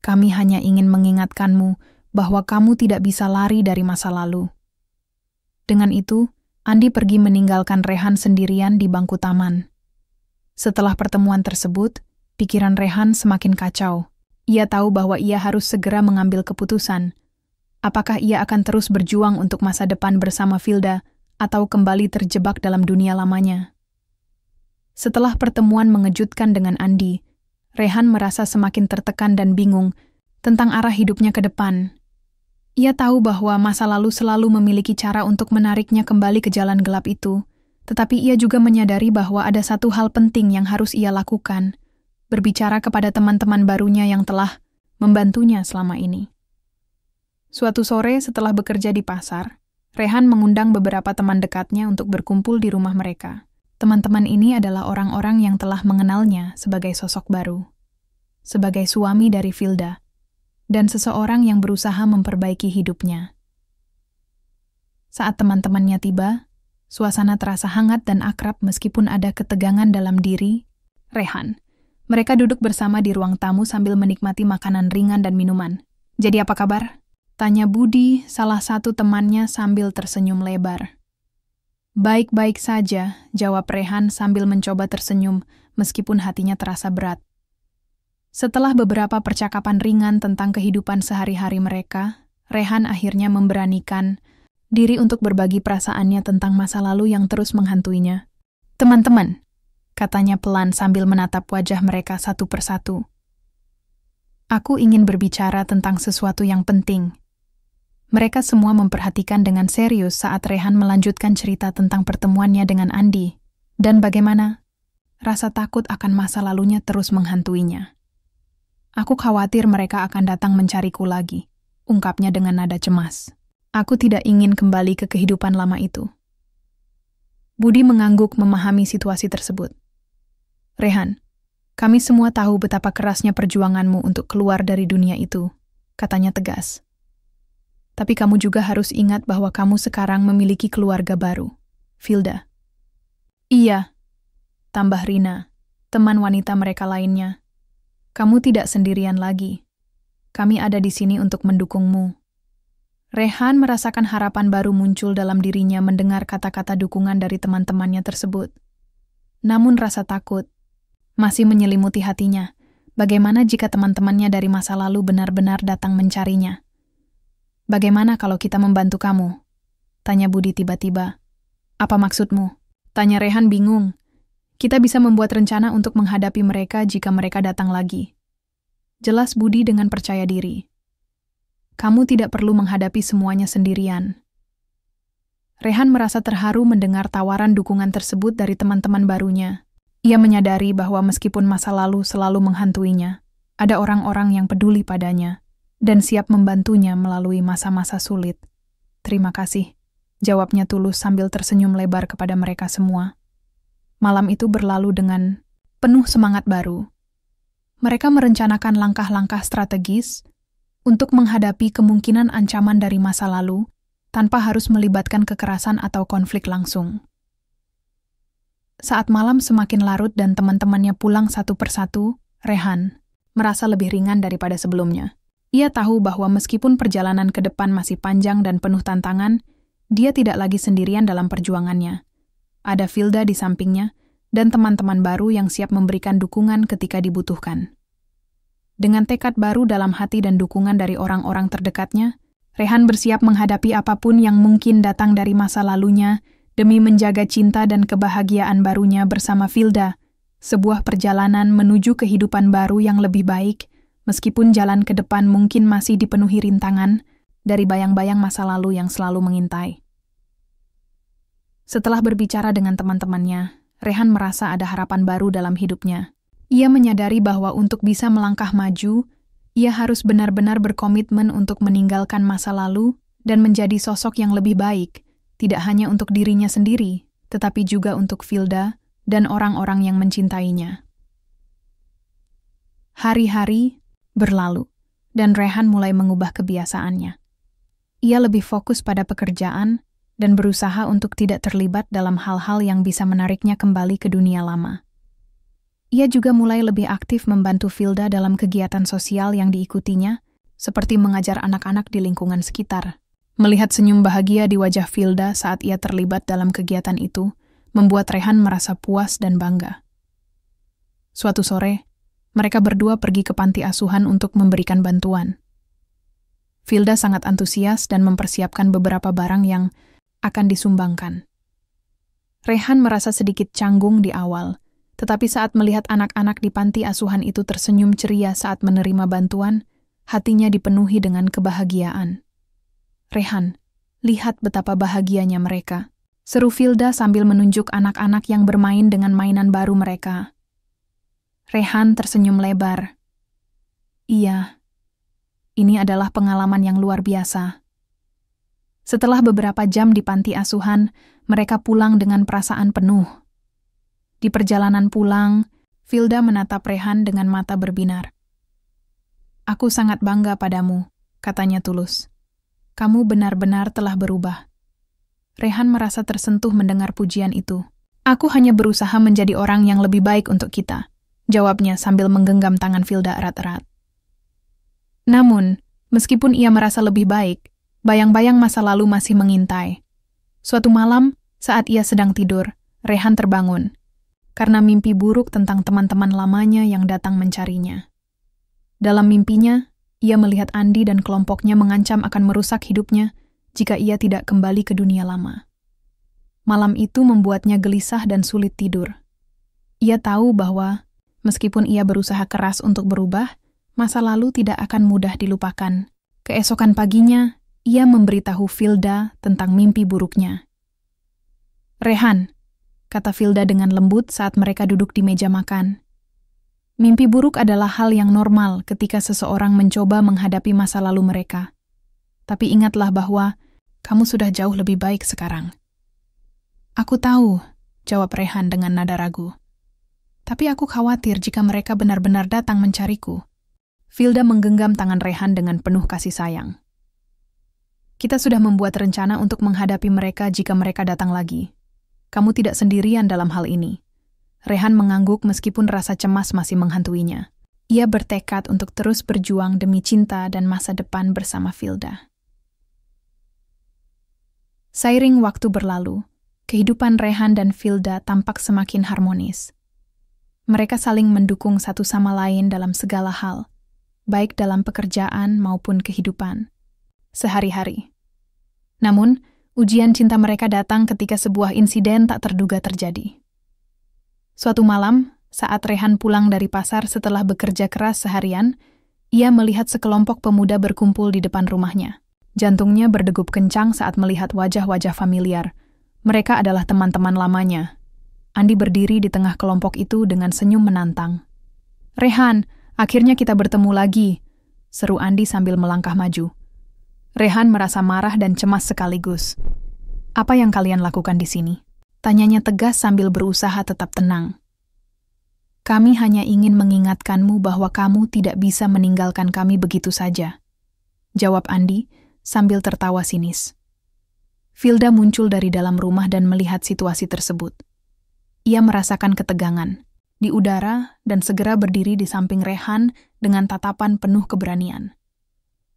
kami hanya ingin mengingatkanmu bahwa kamu tidak bisa lari dari masa lalu. Dengan itu, Andi pergi meninggalkan Rehan sendirian di bangku taman. Setelah pertemuan tersebut, pikiran Rehan semakin kacau. Ia tahu bahwa ia harus segera mengambil keputusan. Apakah ia akan terus berjuang untuk masa depan bersama Vilda atau kembali terjebak dalam dunia lamanya? Setelah pertemuan mengejutkan dengan Andi, Rehan merasa semakin tertekan dan bingung tentang arah hidupnya ke depan. Ia tahu bahwa masa lalu selalu memiliki cara untuk menariknya kembali ke jalan gelap itu, tetapi ia juga menyadari bahwa ada satu hal penting yang harus ia lakukan, berbicara kepada teman-teman barunya yang telah membantunya selama ini. Suatu sore setelah bekerja di pasar, Rehan mengundang beberapa teman dekatnya untuk berkumpul di rumah mereka. Teman-teman ini adalah orang-orang yang telah mengenalnya sebagai sosok baru, sebagai suami dari Vilda, dan seseorang yang berusaha memperbaiki hidupnya. Saat teman-temannya tiba, suasana terasa hangat dan akrab meskipun ada ketegangan dalam diri Rehan. Mereka duduk bersama di ruang tamu sambil menikmati makanan ringan dan minuman. Jadi apa kabar? Tanya Budi, salah satu temannya sambil tersenyum lebar. Baik-baik saja, jawab Rehan sambil mencoba tersenyum meskipun hatinya terasa berat. Setelah beberapa percakapan ringan tentang kehidupan sehari-hari mereka, Rehan akhirnya memberanikan diri untuk berbagi perasaannya tentang masa lalu yang terus menghantuinya. Teman-teman, katanya pelan sambil menatap wajah mereka satu persatu. Aku ingin berbicara tentang sesuatu yang penting. Mereka semua memperhatikan dengan serius saat Rehan melanjutkan cerita tentang pertemuannya dengan Andi. Dan bagaimana? Rasa takut akan masa lalunya terus menghantuinya. Aku khawatir mereka akan datang mencariku lagi, ungkapnya dengan nada cemas. Aku tidak ingin kembali ke kehidupan lama itu. Budi mengangguk memahami situasi tersebut. Rehan, kami semua tahu betapa kerasnya perjuanganmu untuk keluar dari dunia itu, katanya tegas. Tapi kamu juga harus ingat bahwa kamu sekarang memiliki keluarga baru, Filda. Iya, tambah Rina, teman wanita mereka lainnya. Kamu tidak sendirian lagi. Kami ada di sini untuk mendukungmu. Rehan merasakan harapan baru muncul dalam dirinya mendengar kata-kata dukungan dari teman-temannya tersebut. Namun rasa takut masih menyelimuti hatinya. Bagaimana jika teman-temannya dari masa lalu benar-benar datang mencarinya? Bagaimana kalau kita membantu kamu? Tanya Budi tiba-tiba. Apa maksudmu? Tanya Rehan bingung. Kita bisa membuat rencana untuk menghadapi mereka jika mereka datang lagi. Jelas Budi dengan percaya diri. Kamu tidak perlu menghadapi semuanya sendirian. Rehan merasa terharu mendengar tawaran dukungan tersebut dari teman-teman barunya. Ia menyadari bahwa meskipun masa lalu selalu menghantuinya, ada orang-orang yang peduli padanya dan siap membantunya melalui masa-masa sulit. Terima kasih, jawabnya tulus sambil tersenyum lebar kepada mereka semua. Malam itu berlalu dengan penuh semangat baru. Mereka merencanakan langkah-langkah strategis untuk menghadapi kemungkinan ancaman dari masa lalu tanpa harus melibatkan kekerasan atau konflik langsung. Saat malam semakin larut dan teman-temannya pulang satu persatu, Rehan merasa lebih ringan daripada sebelumnya. Ia tahu bahwa meskipun perjalanan ke depan masih panjang dan penuh tantangan, dia tidak lagi sendirian dalam perjuangannya. Ada Filda di sampingnya dan teman-teman baru yang siap memberikan dukungan ketika dibutuhkan. Dengan tekad baru dalam hati dan dukungan dari orang-orang terdekatnya, Rehan bersiap menghadapi apapun yang mungkin datang dari masa lalunya demi menjaga cinta dan kebahagiaan barunya bersama Filda, sebuah perjalanan menuju kehidupan baru yang lebih baik, meskipun jalan ke depan mungkin masih dipenuhi rintangan dari bayang-bayang masa lalu yang selalu mengintai. Setelah berbicara dengan teman-temannya, Rehan merasa ada harapan baru dalam hidupnya. Ia menyadari bahwa untuk bisa melangkah maju, ia harus benar-benar berkomitmen untuk meninggalkan masa lalu dan menjadi sosok yang lebih baik, tidak hanya untuk dirinya sendiri, tetapi juga untuk Filda dan orang-orang yang mencintainya. Hari-hari berlalu, dan Rehan mulai mengubah kebiasaannya. Ia lebih fokus pada pekerjaan dan berusaha untuk tidak terlibat dalam hal-hal yang bisa menariknya kembali ke dunia lama. Ia juga mulai lebih aktif membantu Filda dalam kegiatan sosial yang diikutinya, seperti mengajar anak-anak di lingkungan sekitar. Melihat senyum bahagia di wajah Filda saat ia terlibat dalam kegiatan itu, membuat Rehan merasa puas dan bangga. Suatu sore, mereka berdua pergi ke panti asuhan untuk memberikan bantuan. Filda sangat antusias dan mempersiapkan beberapa barang yang akan disumbangkan. Rehan merasa sedikit canggung di awal, tetapi saat melihat anak-anak di panti asuhan itu tersenyum ceria saat menerima bantuan, hatinya dipenuhi dengan kebahagiaan. Rehan, lihat betapa bahagianya mereka, seru Filda sambil menunjuk anak-anak yang bermain dengan mainan baru mereka. Rehan tersenyum lebar. Iya, ini adalah pengalaman yang luar biasa. Setelah beberapa jam di panti asuhan, mereka pulang dengan perasaan penuh. Di perjalanan pulang, Filda menatap Rehan dengan mata berbinar. Aku sangat bangga padamu, katanya tulus. Kamu benar-benar telah berubah. Rehan merasa tersentuh mendengar pujian itu. Aku hanya berusaha menjadi orang yang lebih baik untuk kita, jawabnya sambil menggenggam tangan Filda erat-erat. Namun, meskipun ia merasa lebih baik, bayang-bayang masa lalu masih mengintai. Suatu malam, saat ia sedang tidur, Rehan terbangun, karena mimpi buruk tentang teman-teman lamanya yang datang mencarinya. Dalam mimpinya, ia melihat Andi dan kelompoknya mengancam akan merusak hidupnya jika ia tidak kembali ke dunia lama. Malam itu membuatnya gelisah dan sulit tidur. Ia tahu bahwa, meskipun ia berusaha keras untuk berubah, masa lalu tidak akan mudah dilupakan. Keesokan paginya, ia memberitahu Filda tentang mimpi buruknya. Rehan, kata Filda dengan lembut saat mereka duduk di meja makan. Mimpi buruk adalah hal yang normal ketika seseorang mencoba menghadapi masa lalu mereka. Tapi ingatlah bahwa kamu sudah jauh lebih baik sekarang. Aku tahu, jawab Rehan dengan nada ragu. Tapi aku khawatir jika mereka benar-benar datang mencariku. Filda menggenggam tangan Rehan dengan penuh kasih sayang. Kita sudah membuat rencana untuk menghadapi mereka jika mereka datang lagi. Kamu tidak sendirian dalam hal ini. Rehan mengangguk meskipun rasa cemas masih menghantuinya. Ia bertekad untuk terus berjuang demi cinta dan masa depan bersama Filda. Seiring waktu berlalu, kehidupan Rehan dan Filda tampak semakin harmonis. Mereka saling mendukung satu sama lain dalam segala hal, baik dalam pekerjaan maupun kehidupan sehari-hari. Namun, ujian cinta mereka datang ketika sebuah insiden tak terduga terjadi. Suatu malam, saat Rehan pulang dari pasar setelah bekerja keras seharian, ia melihat sekelompok pemuda berkumpul di depan rumahnya. Jantungnya berdegup kencang saat melihat wajah-wajah familiar. Mereka adalah teman-teman lamanya. Andi berdiri di tengah kelompok itu dengan senyum menantang. "Rehan, akhirnya kita bertemu lagi," seru Andi sambil melangkah maju. Rehan merasa marah dan cemas sekaligus. "Apa yang kalian lakukan di sini?" Tanyanya tegas sambil berusaha tetap tenang. "Kami hanya ingin mengingatkanmu bahwa kamu tidak bisa meninggalkan kami begitu saja," jawab Andi sambil tertawa sinis. Filda muncul dari dalam rumah dan melihat situasi tersebut. Ia merasakan ketegangan di udara dan segera berdiri di samping Rehan dengan tatapan penuh keberanian.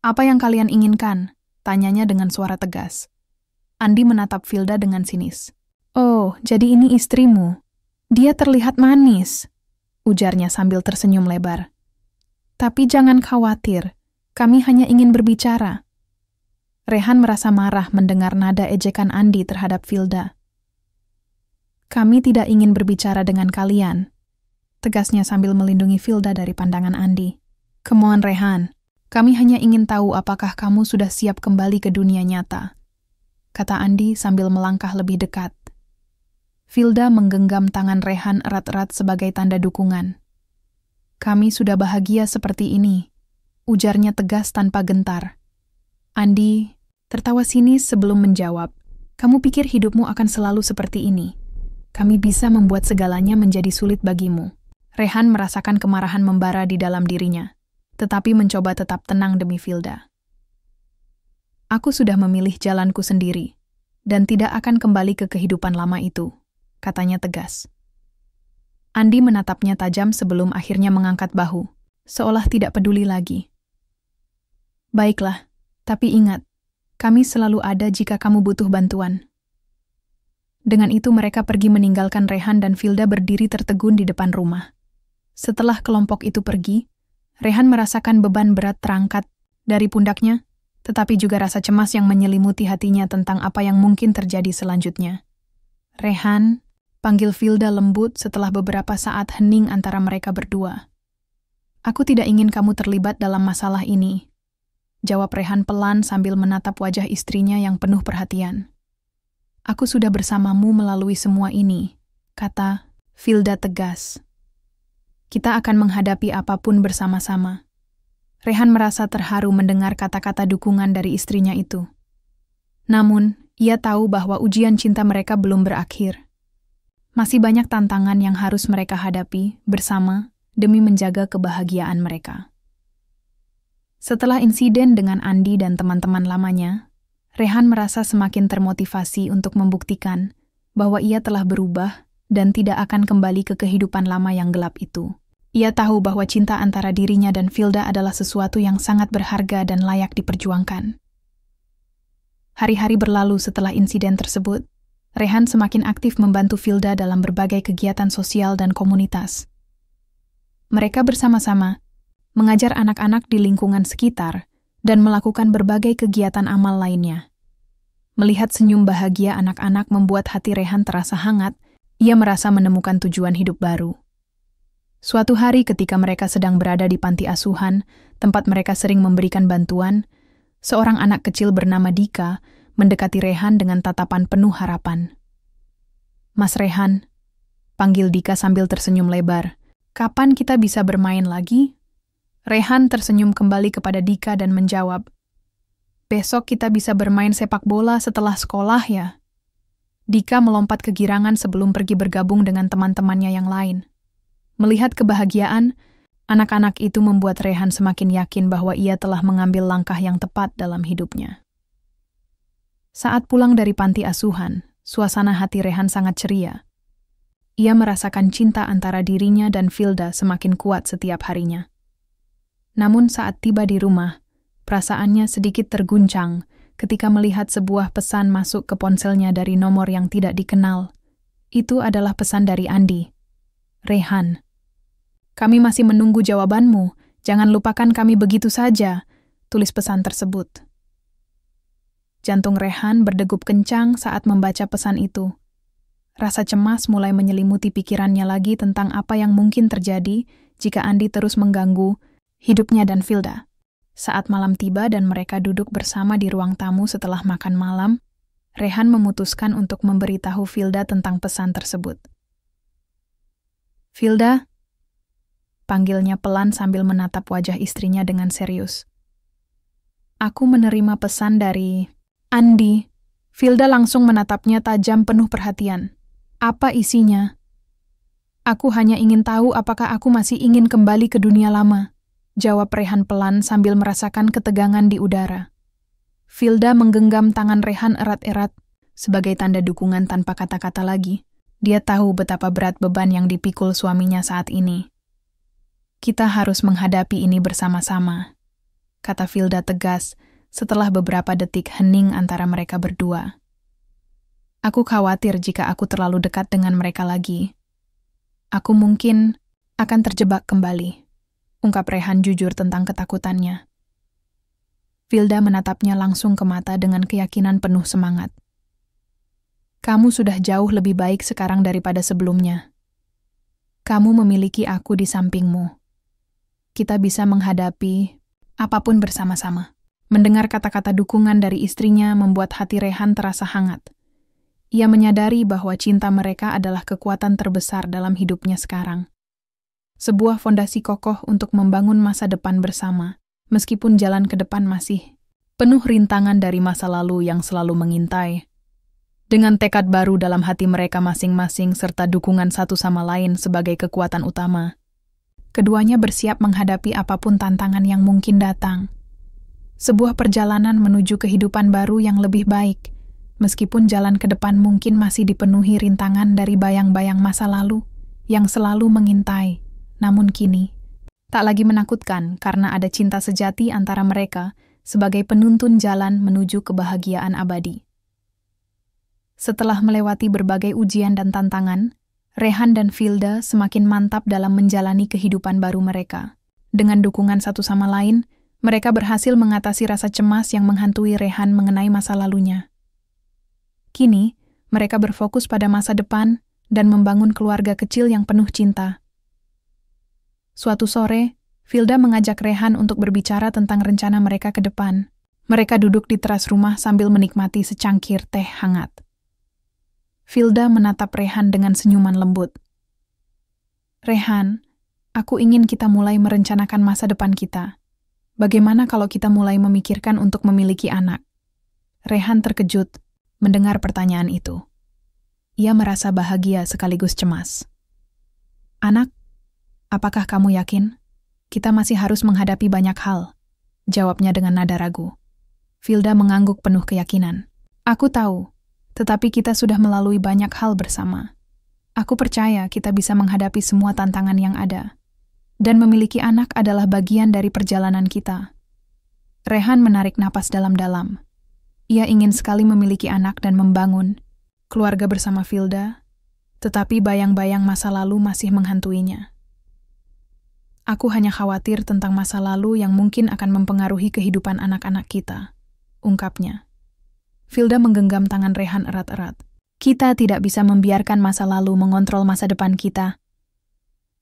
"Apa yang kalian inginkan?" tanyanya dengan suara tegas. Andi menatap Filda dengan sinis. "Oh, jadi ini istrimu. Dia terlihat manis," ujarnya sambil tersenyum lebar. "Tapi jangan khawatir, kami hanya ingin berbicara." Rehan merasa marah mendengar nada ejekan Andi terhadap Filda. "Kami tidak ingin berbicara dengan kalian," tegasnya sambil melindungi Filda dari pandangan Andi. "Come on, Rehan. Kami hanya ingin tahu apakah kamu sudah siap kembali ke dunia nyata," kata Andi sambil melangkah lebih dekat. Filda menggenggam tangan Rehan erat-erat sebagai tanda dukungan. "Kami sudah bahagia seperti ini," ujarnya tegas tanpa gentar. Andi tertawa sinis sebelum menjawab, "Kamu pikir hidupmu akan selalu seperti ini? Kami bisa membuat segalanya menjadi sulit bagimu." Rehan merasakan kemarahan membara di dalam dirinya, tetapi mencoba tetap tenang demi Filda. "Aku sudah memilih jalanku sendiri, dan tidak akan kembali ke kehidupan lama itu," katanya tegas. Andi menatapnya tajam sebelum akhirnya mengangkat bahu, seolah tidak peduli lagi. "Baiklah, tapi ingat, kami selalu ada jika kamu butuh bantuan." Dengan itu mereka pergi meninggalkan Rehan dan Filda berdiri tertegun di depan rumah. Setelah kelompok itu pergi, Rehan merasakan beban berat terangkat dari pundaknya, tetapi juga rasa cemas yang menyelimuti hatinya tentang apa yang mungkin terjadi selanjutnya. "Rehan," panggil Filda lembut setelah beberapa saat hening antara mereka berdua. "Aku tidak ingin kamu terlibat dalam masalah ini," jawab Rehan pelan sambil menatap wajah istrinya yang penuh perhatian. "Aku sudah bersamamu melalui semua ini," kata Filda tegas. "Kita akan menghadapi apapun bersama-sama." Rehan merasa terharu mendengar kata-kata dukungan dari istrinya itu. Namun, ia tahu bahwa ujian cinta mereka belum berakhir. Masih banyak tantangan yang harus mereka hadapi bersama demi menjaga kebahagiaan mereka. Setelah insiden dengan Andi dan teman-teman lamanya, Rehan merasa semakin termotivasi untuk membuktikan bahwa ia telah berubah dan tidak akan kembali ke kehidupan lama yang gelap itu. Ia tahu bahwa cinta antara dirinya dan Filda adalah sesuatu yang sangat berharga dan layak diperjuangkan. Hari-hari berlalu setelah insiden tersebut, Rehan semakin aktif membantu Filda dalam berbagai kegiatan sosial dan komunitas. Mereka bersama-sama mengajar anak-anak di lingkungan sekitar, dan melakukan berbagai kegiatan amal lainnya. Melihat senyum bahagia anak-anak membuat hati Rehan terasa hangat, ia merasa menemukan tujuan hidup baru. Suatu hari ketika mereka sedang berada di panti asuhan, tempat mereka sering memberikan bantuan, seorang anak kecil bernama Dika mendekati Rehan dengan tatapan penuh harapan. Mas Rehan, panggil Dika sambil tersenyum lebar. Kapan kita bisa bermain lagi? Rehan tersenyum kembali kepada Dika dan menjawab, besok kita bisa bermain sepak bola setelah sekolah ya. Dika melompat kegirangan sebelum pergi bergabung dengan teman-temannya yang lain. Melihat kebahagiaan, anak-anak itu membuat Rehan semakin yakin bahwa ia telah mengambil langkah yang tepat dalam hidupnya. Saat pulang dari panti asuhan, suasana hati Rehan sangat ceria. Ia merasakan cinta antara dirinya dan Filda semakin kuat setiap harinya. Namun saat tiba di rumah, perasaannya sedikit terguncang ketika melihat sebuah pesan masuk ke ponselnya dari nomor yang tidak dikenal. Itu adalah pesan dari Andi. Rehan, kami masih menunggu jawabanmu. Jangan lupakan kami begitu saja, tulis pesan tersebut. Jantung Rehan berdegup kencang saat membaca pesan itu. Rasa cemas mulai menyelimuti pikirannya lagi tentang apa yang mungkin terjadi jika Andi terus mengganggu hidupnya dan Filda. Saat malam tiba dan mereka duduk bersama di ruang tamu setelah makan malam, Rehan memutuskan untuk memberitahu Filda tentang pesan tersebut. Filda, panggilnya pelan sambil menatap wajah istrinya dengan serius. Aku menerima pesan dari Andi. Filda langsung menatapnya tajam penuh perhatian. Apa isinya? Aku hanya ingin tahu apakah aku masih ingin kembali ke dunia lama, jawab Rehan pelan sambil merasakan ketegangan di udara. Filda menggenggam tangan Rehan erat-erat sebagai tanda dukungan tanpa kata-kata lagi. Dia tahu betapa berat beban yang dipikul suaminya saat ini. Kita harus menghadapi ini bersama-sama, kata Filda tegas setelah beberapa detik hening antara mereka berdua. Aku khawatir jika aku terlalu dekat dengan mereka lagi. Aku mungkin akan terjebak kembali, ungkap Rehan jujur tentang ketakutannya. Filda menatapnya langsung ke mata dengan keyakinan penuh semangat. Kamu sudah jauh lebih baik sekarang daripada sebelumnya. Kamu memiliki aku di sampingmu. Kita bisa menghadapi apapun bersama-sama. Mendengar kata-kata dukungan dari istrinya membuat hati Rehan terasa hangat. Ia menyadari bahwa cinta mereka adalah kekuatan terbesar dalam hidupnya sekarang. Sebuah fondasi kokoh untuk membangun masa depan bersama, meskipun jalan ke depan masih penuh rintangan dari masa lalu yang selalu mengintai. Dengan tekad baru dalam hati mereka masing-masing serta dukungan satu sama lain sebagai kekuatan utama, keduanya bersiap menghadapi apapun tantangan yang mungkin datang. Sebuah perjalanan menuju kehidupan baru yang lebih baik, meskipun jalan ke depan mungkin masih dipenuhi rintangan dari bayang-bayang masa lalu yang selalu mengintai. Namun kini, tak lagi menakutkan karena ada cinta sejati antara mereka sebagai penuntun jalan menuju kebahagiaan abadi. Setelah melewati berbagai ujian dan tantangan, Rehan dan Filda semakin mantap dalam menjalani kehidupan baru mereka. Dengan dukungan satu sama lain, mereka berhasil mengatasi rasa cemas yang menghantui Rehan mengenai masa lalunya. Kini, mereka berfokus pada masa depan dan membangun keluarga kecil yang penuh cinta. Suatu sore, Filda mengajak Rehan untuk berbicara tentang rencana mereka ke depan. Mereka duduk di teras rumah sambil menikmati secangkir teh hangat. Filda menatap Rehan dengan senyuman lembut. Rehan, aku ingin kita mulai merencanakan masa depan kita. Bagaimana kalau kita mulai memikirkan untuk memiliki anak? Rehan terkejut mendengar pertanyaan itu. Ia merasa bahagia sekaligus cemas. Anak, apakah kamu yakin? Kita masih harus menghadapi banyak hal, jawabnya dengan nada ragu. Filda mengangguk penuh keyakinan. Aku tahu, tetapi kita sudah melalui banyak hal bersama. Aku percaya kita bisa menghadapi semua tantangan yang ada. Dan memiliki anak adalah bagian dari perjalanan kita. Rehan menarik napas dalam-dalam. Ia ingin sekali memiliki anak dan membangun keluarga bersama Filda, tetapi bayang-bayang masa lalu masih menghantuinya. Aku hanya khawatir tentang masa lalu yang mungkin akan mempengaruhi kehidupan anak-anak kita, ungkapnya. Filda menggenggam tangan Rehan erat-erat. Kita tidak bisa membiarkan masa lalu mengontrol masa depan kita.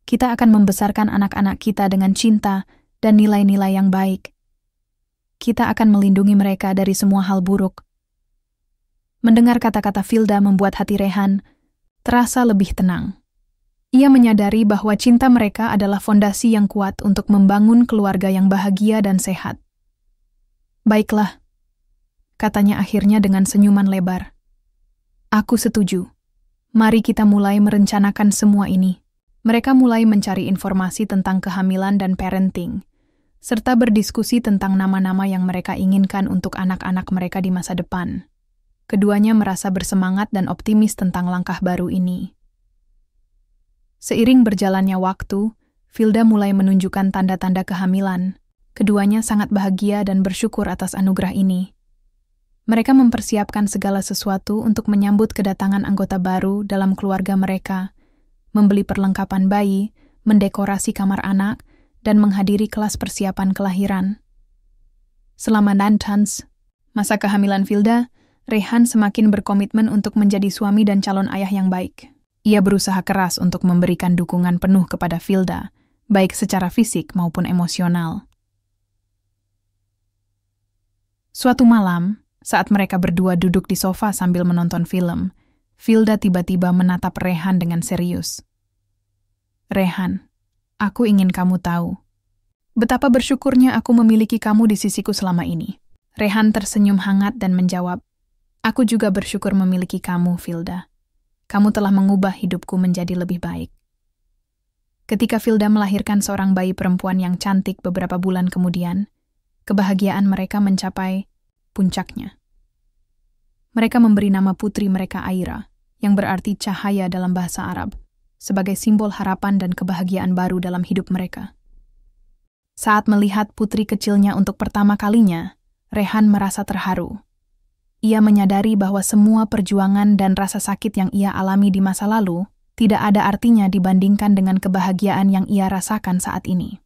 Kita akan membesarkan anak-anak kita dengan cinta dan nilai-nilai yang baik. Kita akan melindungi mereka dari semua hal buruk. Mendengar kata-kata Filda membuat hati Rehan terasa lebih tenang. Ia menyadari bahwa cinta mereka adalah fondasi yang kuat untuk membangun keluarga yang bahagia dan sehat. "Baiklah," katanya akhirnya dengan senyuman lebar. "Aku setuju. Mari kita mulai merencanakan semua ini." Mereka mulai mencari informasi tentang kehamilan dan parenting, serta berdiskusi tentang nama-nama yang mereka inginkan untuk anak-anak mereka di masa depan. Keduanya merasa bersemangat dan optimis tentang langkah baru ini. Seiring berjalannya waktu, Filda mulai menunjukkan tanda-tanda kehamilan. Keduanya sangat bahagia dan bersyukur atas anugerah ini. Mereka mempersiapkan segala sesuatu untuk menyambut kedatangan anggota baru dalam keluarga mereka, membeli perlengkapan bayi, mendekorasi kamar anak, dan menghadiri kelas persiapan kelahiran. Selama Nantans, masa kehamilan Filda, Rehan semakin berkomitmen untuk menjadi suami dan calon ayah yang baik. Ia berusaha keras untuk memberikan dukungan penuh kepada Filda, baik secara fisik maupun emosional. Suatu malam, saat mereka berdua duduk di sofa sambil menonton film, Filda tiba-tiba menatap Rehan dengan serius. "Rehan, aku ingin kamu tahu betapa bersyukurnya aku memiliki kamu di sisiku selama ini." Rehan tersenyum hangat dan menjawab, "Aku juga bersyukur memiliki kamu, Filda. Kamu telah mengubah hidupku menjadi lebih baik." Ketika Filda melahirkan seorang bayi perempuan yang cantik beberapa bulan kemudian, kebahagiaan mereka mencapai puncaknya. Mereka memberi nama putri mereka Aira, yang berarti cahaya dalam bahasa Arab, sebagai simbol harapan dan kebahagiaan baru dalam hidup mereka. Saat melihat putri kecilnya untuk pertama kalinya, Rehan merasa terharu. Ia menyadari bahwa semua perjuangan dan rasa sakit yang ia alami di masa lalu tidak ada artinya dibandingkan dengan kebahagiaan yang ia rasakan saat ini.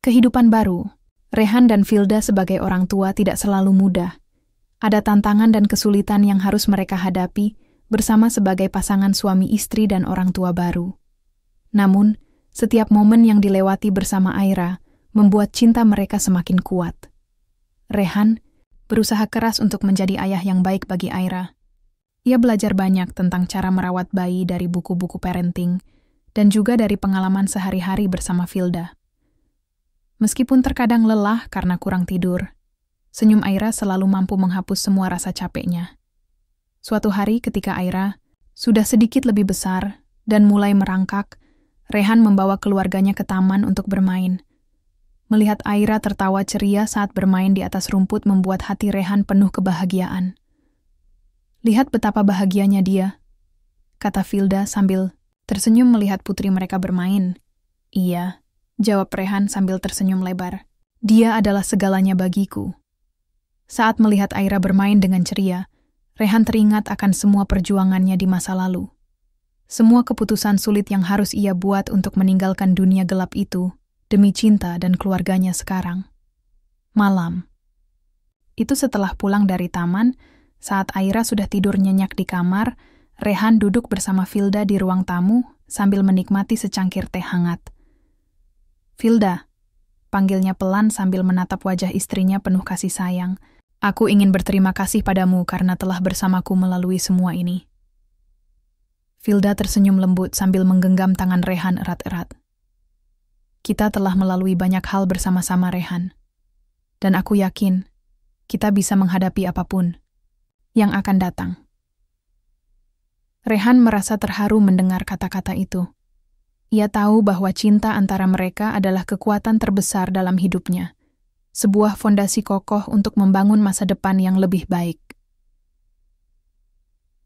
Kehidupan baru, Rehan dan Filda sebagai orang tua tidak selalu mudah. Ada tantangan dan kesulitan yang harus mereka hadapi bersama sebagai pasangan suami istri dan orang tua baru. Namun, setiap momen yang dilewati bersama Aira membuat cinta mereka semakin kuat. Rehan berusaha keras untuk menjadi ayah yang baik bagi Aira. Ia belajar banyak tentang cara merawat bayi dari buku-buku parenting dan juga dari pengalaman sehari-hari bersama Filda. Meskipun terkadang lelah karena kurang tidur, senyum Aira selalu mampu menghapus semua rasa capeknya. Suatu hari ketika Aira sudah sedikit lebih besar dan mulai merangkak, Rehan membawa keluarganya ke taman untuk bermain. Melihat Aira tertawa ceria saat bermain di atas rumput membuat hati Rehan penuh kebahagiaan. "Lihat betapa bahagianya dia," kata Filda sambil tersenyum melihat putri mereka bermain. "Iya," jawab Rehan sambil tersenyum lebar. "Dia adalah segalanya bagiku." Saat melihat Aira bermain dengan ceria, Rehan teringat akan semua perjuangannya di masa lalu. Semua keputusan sulit yang harus ia buat untuk meninggalkan dunia gelap itu demi cinta dan keluarganya sekarang. Malam. Itu setelah pulang dari taman, saat Aira sudah tidur nyenyak di kamar, Rehan duduk bersama Filda di ruang tamu sambil menikmati secangkir teh hangat. "Filda," panggilnya pelan sambil menatap wajah istrinya penuh kasih sayang. "Aku ingin berterima kasih padamu karena telah bersamaku melalui semua ini." Filda tersenyum lembut sambil menggenggam tangan Rehan erat-erat. "Kita telah melalui banyak hal bersama-sama, Rehan. Dan aku yakin kita bisa menghadapi apapun yang akan datang." Rehan merasa terharu mendengar kata-kata itu. Ia tahu bahwa cinta antara mereka adalah kekuatan terbesar dalam hidupnya, sebuah fondasi kokoh untuk membangun masa depan yang lebih baik.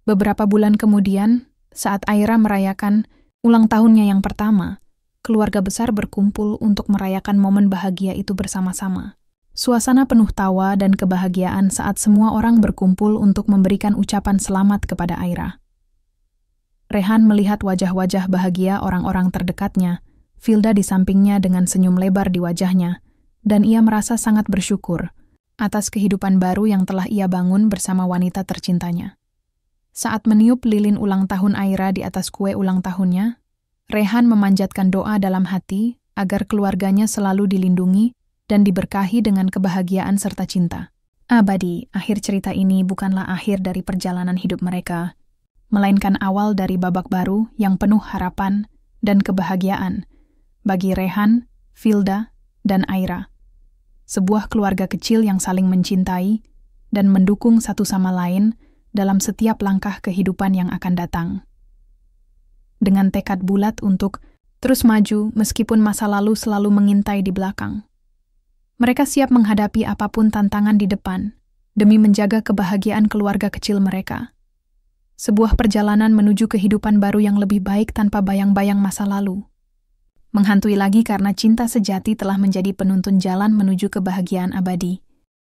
Beberapa bulan kemudian, saat Aira merayakan ulang tahunnya yang pertama, keluarga besar berkumpul untuk merayakan momen bahagia itu bersama-sama. Suasana penuh tawa dan kebahagiaan saat semua orang berkumpul untuk memberikan ucapan selamat kepada Aira. Rehan melihat wajah-wajah bahagia orang-orang terdekatnya, Filda di sampingnya dengan senyum lebar di wajahnya, dan ia merasa sangat bersyukur atas kehidupan baru yang telah ia bangun bersama wanita tercintanya. Saat meniup lilin ulang tahun Aira di atas kue ulang tahunnya, Rehan memanjatkan doa dalam hati agar keluarganya selalu dilindungi dan diberkahi dengan kebahagiaan serta cinta abadi. Akhir cerita ini bukanlah akhir dari perjalanan hidup mereka. melainkan awal dari babak baru yang penuh harapan dan kebahagiaan bagi Rehan, Vilda, dan Aira. Sebuah keluarga kecil yang saling mencintai dan mendukung satu sama lain dalam setiap langkah kehidupan yang akan datang. Dengan tekad bulat untuk terus maju meskipun masa lalu selalu mengintai di belakang. Mereka siap menghadapi apapun tantangan di depan demi menjaga kebahagiaan keluarga kecil mereka. Sebuah perjalanan menuju kehidupan baru yang lebih baik tanpa bayang-bayang masa lalu. Menghantui lagi karena cinta sejati telah menjadi penuntun jalan menuju kebahagiaan abadi.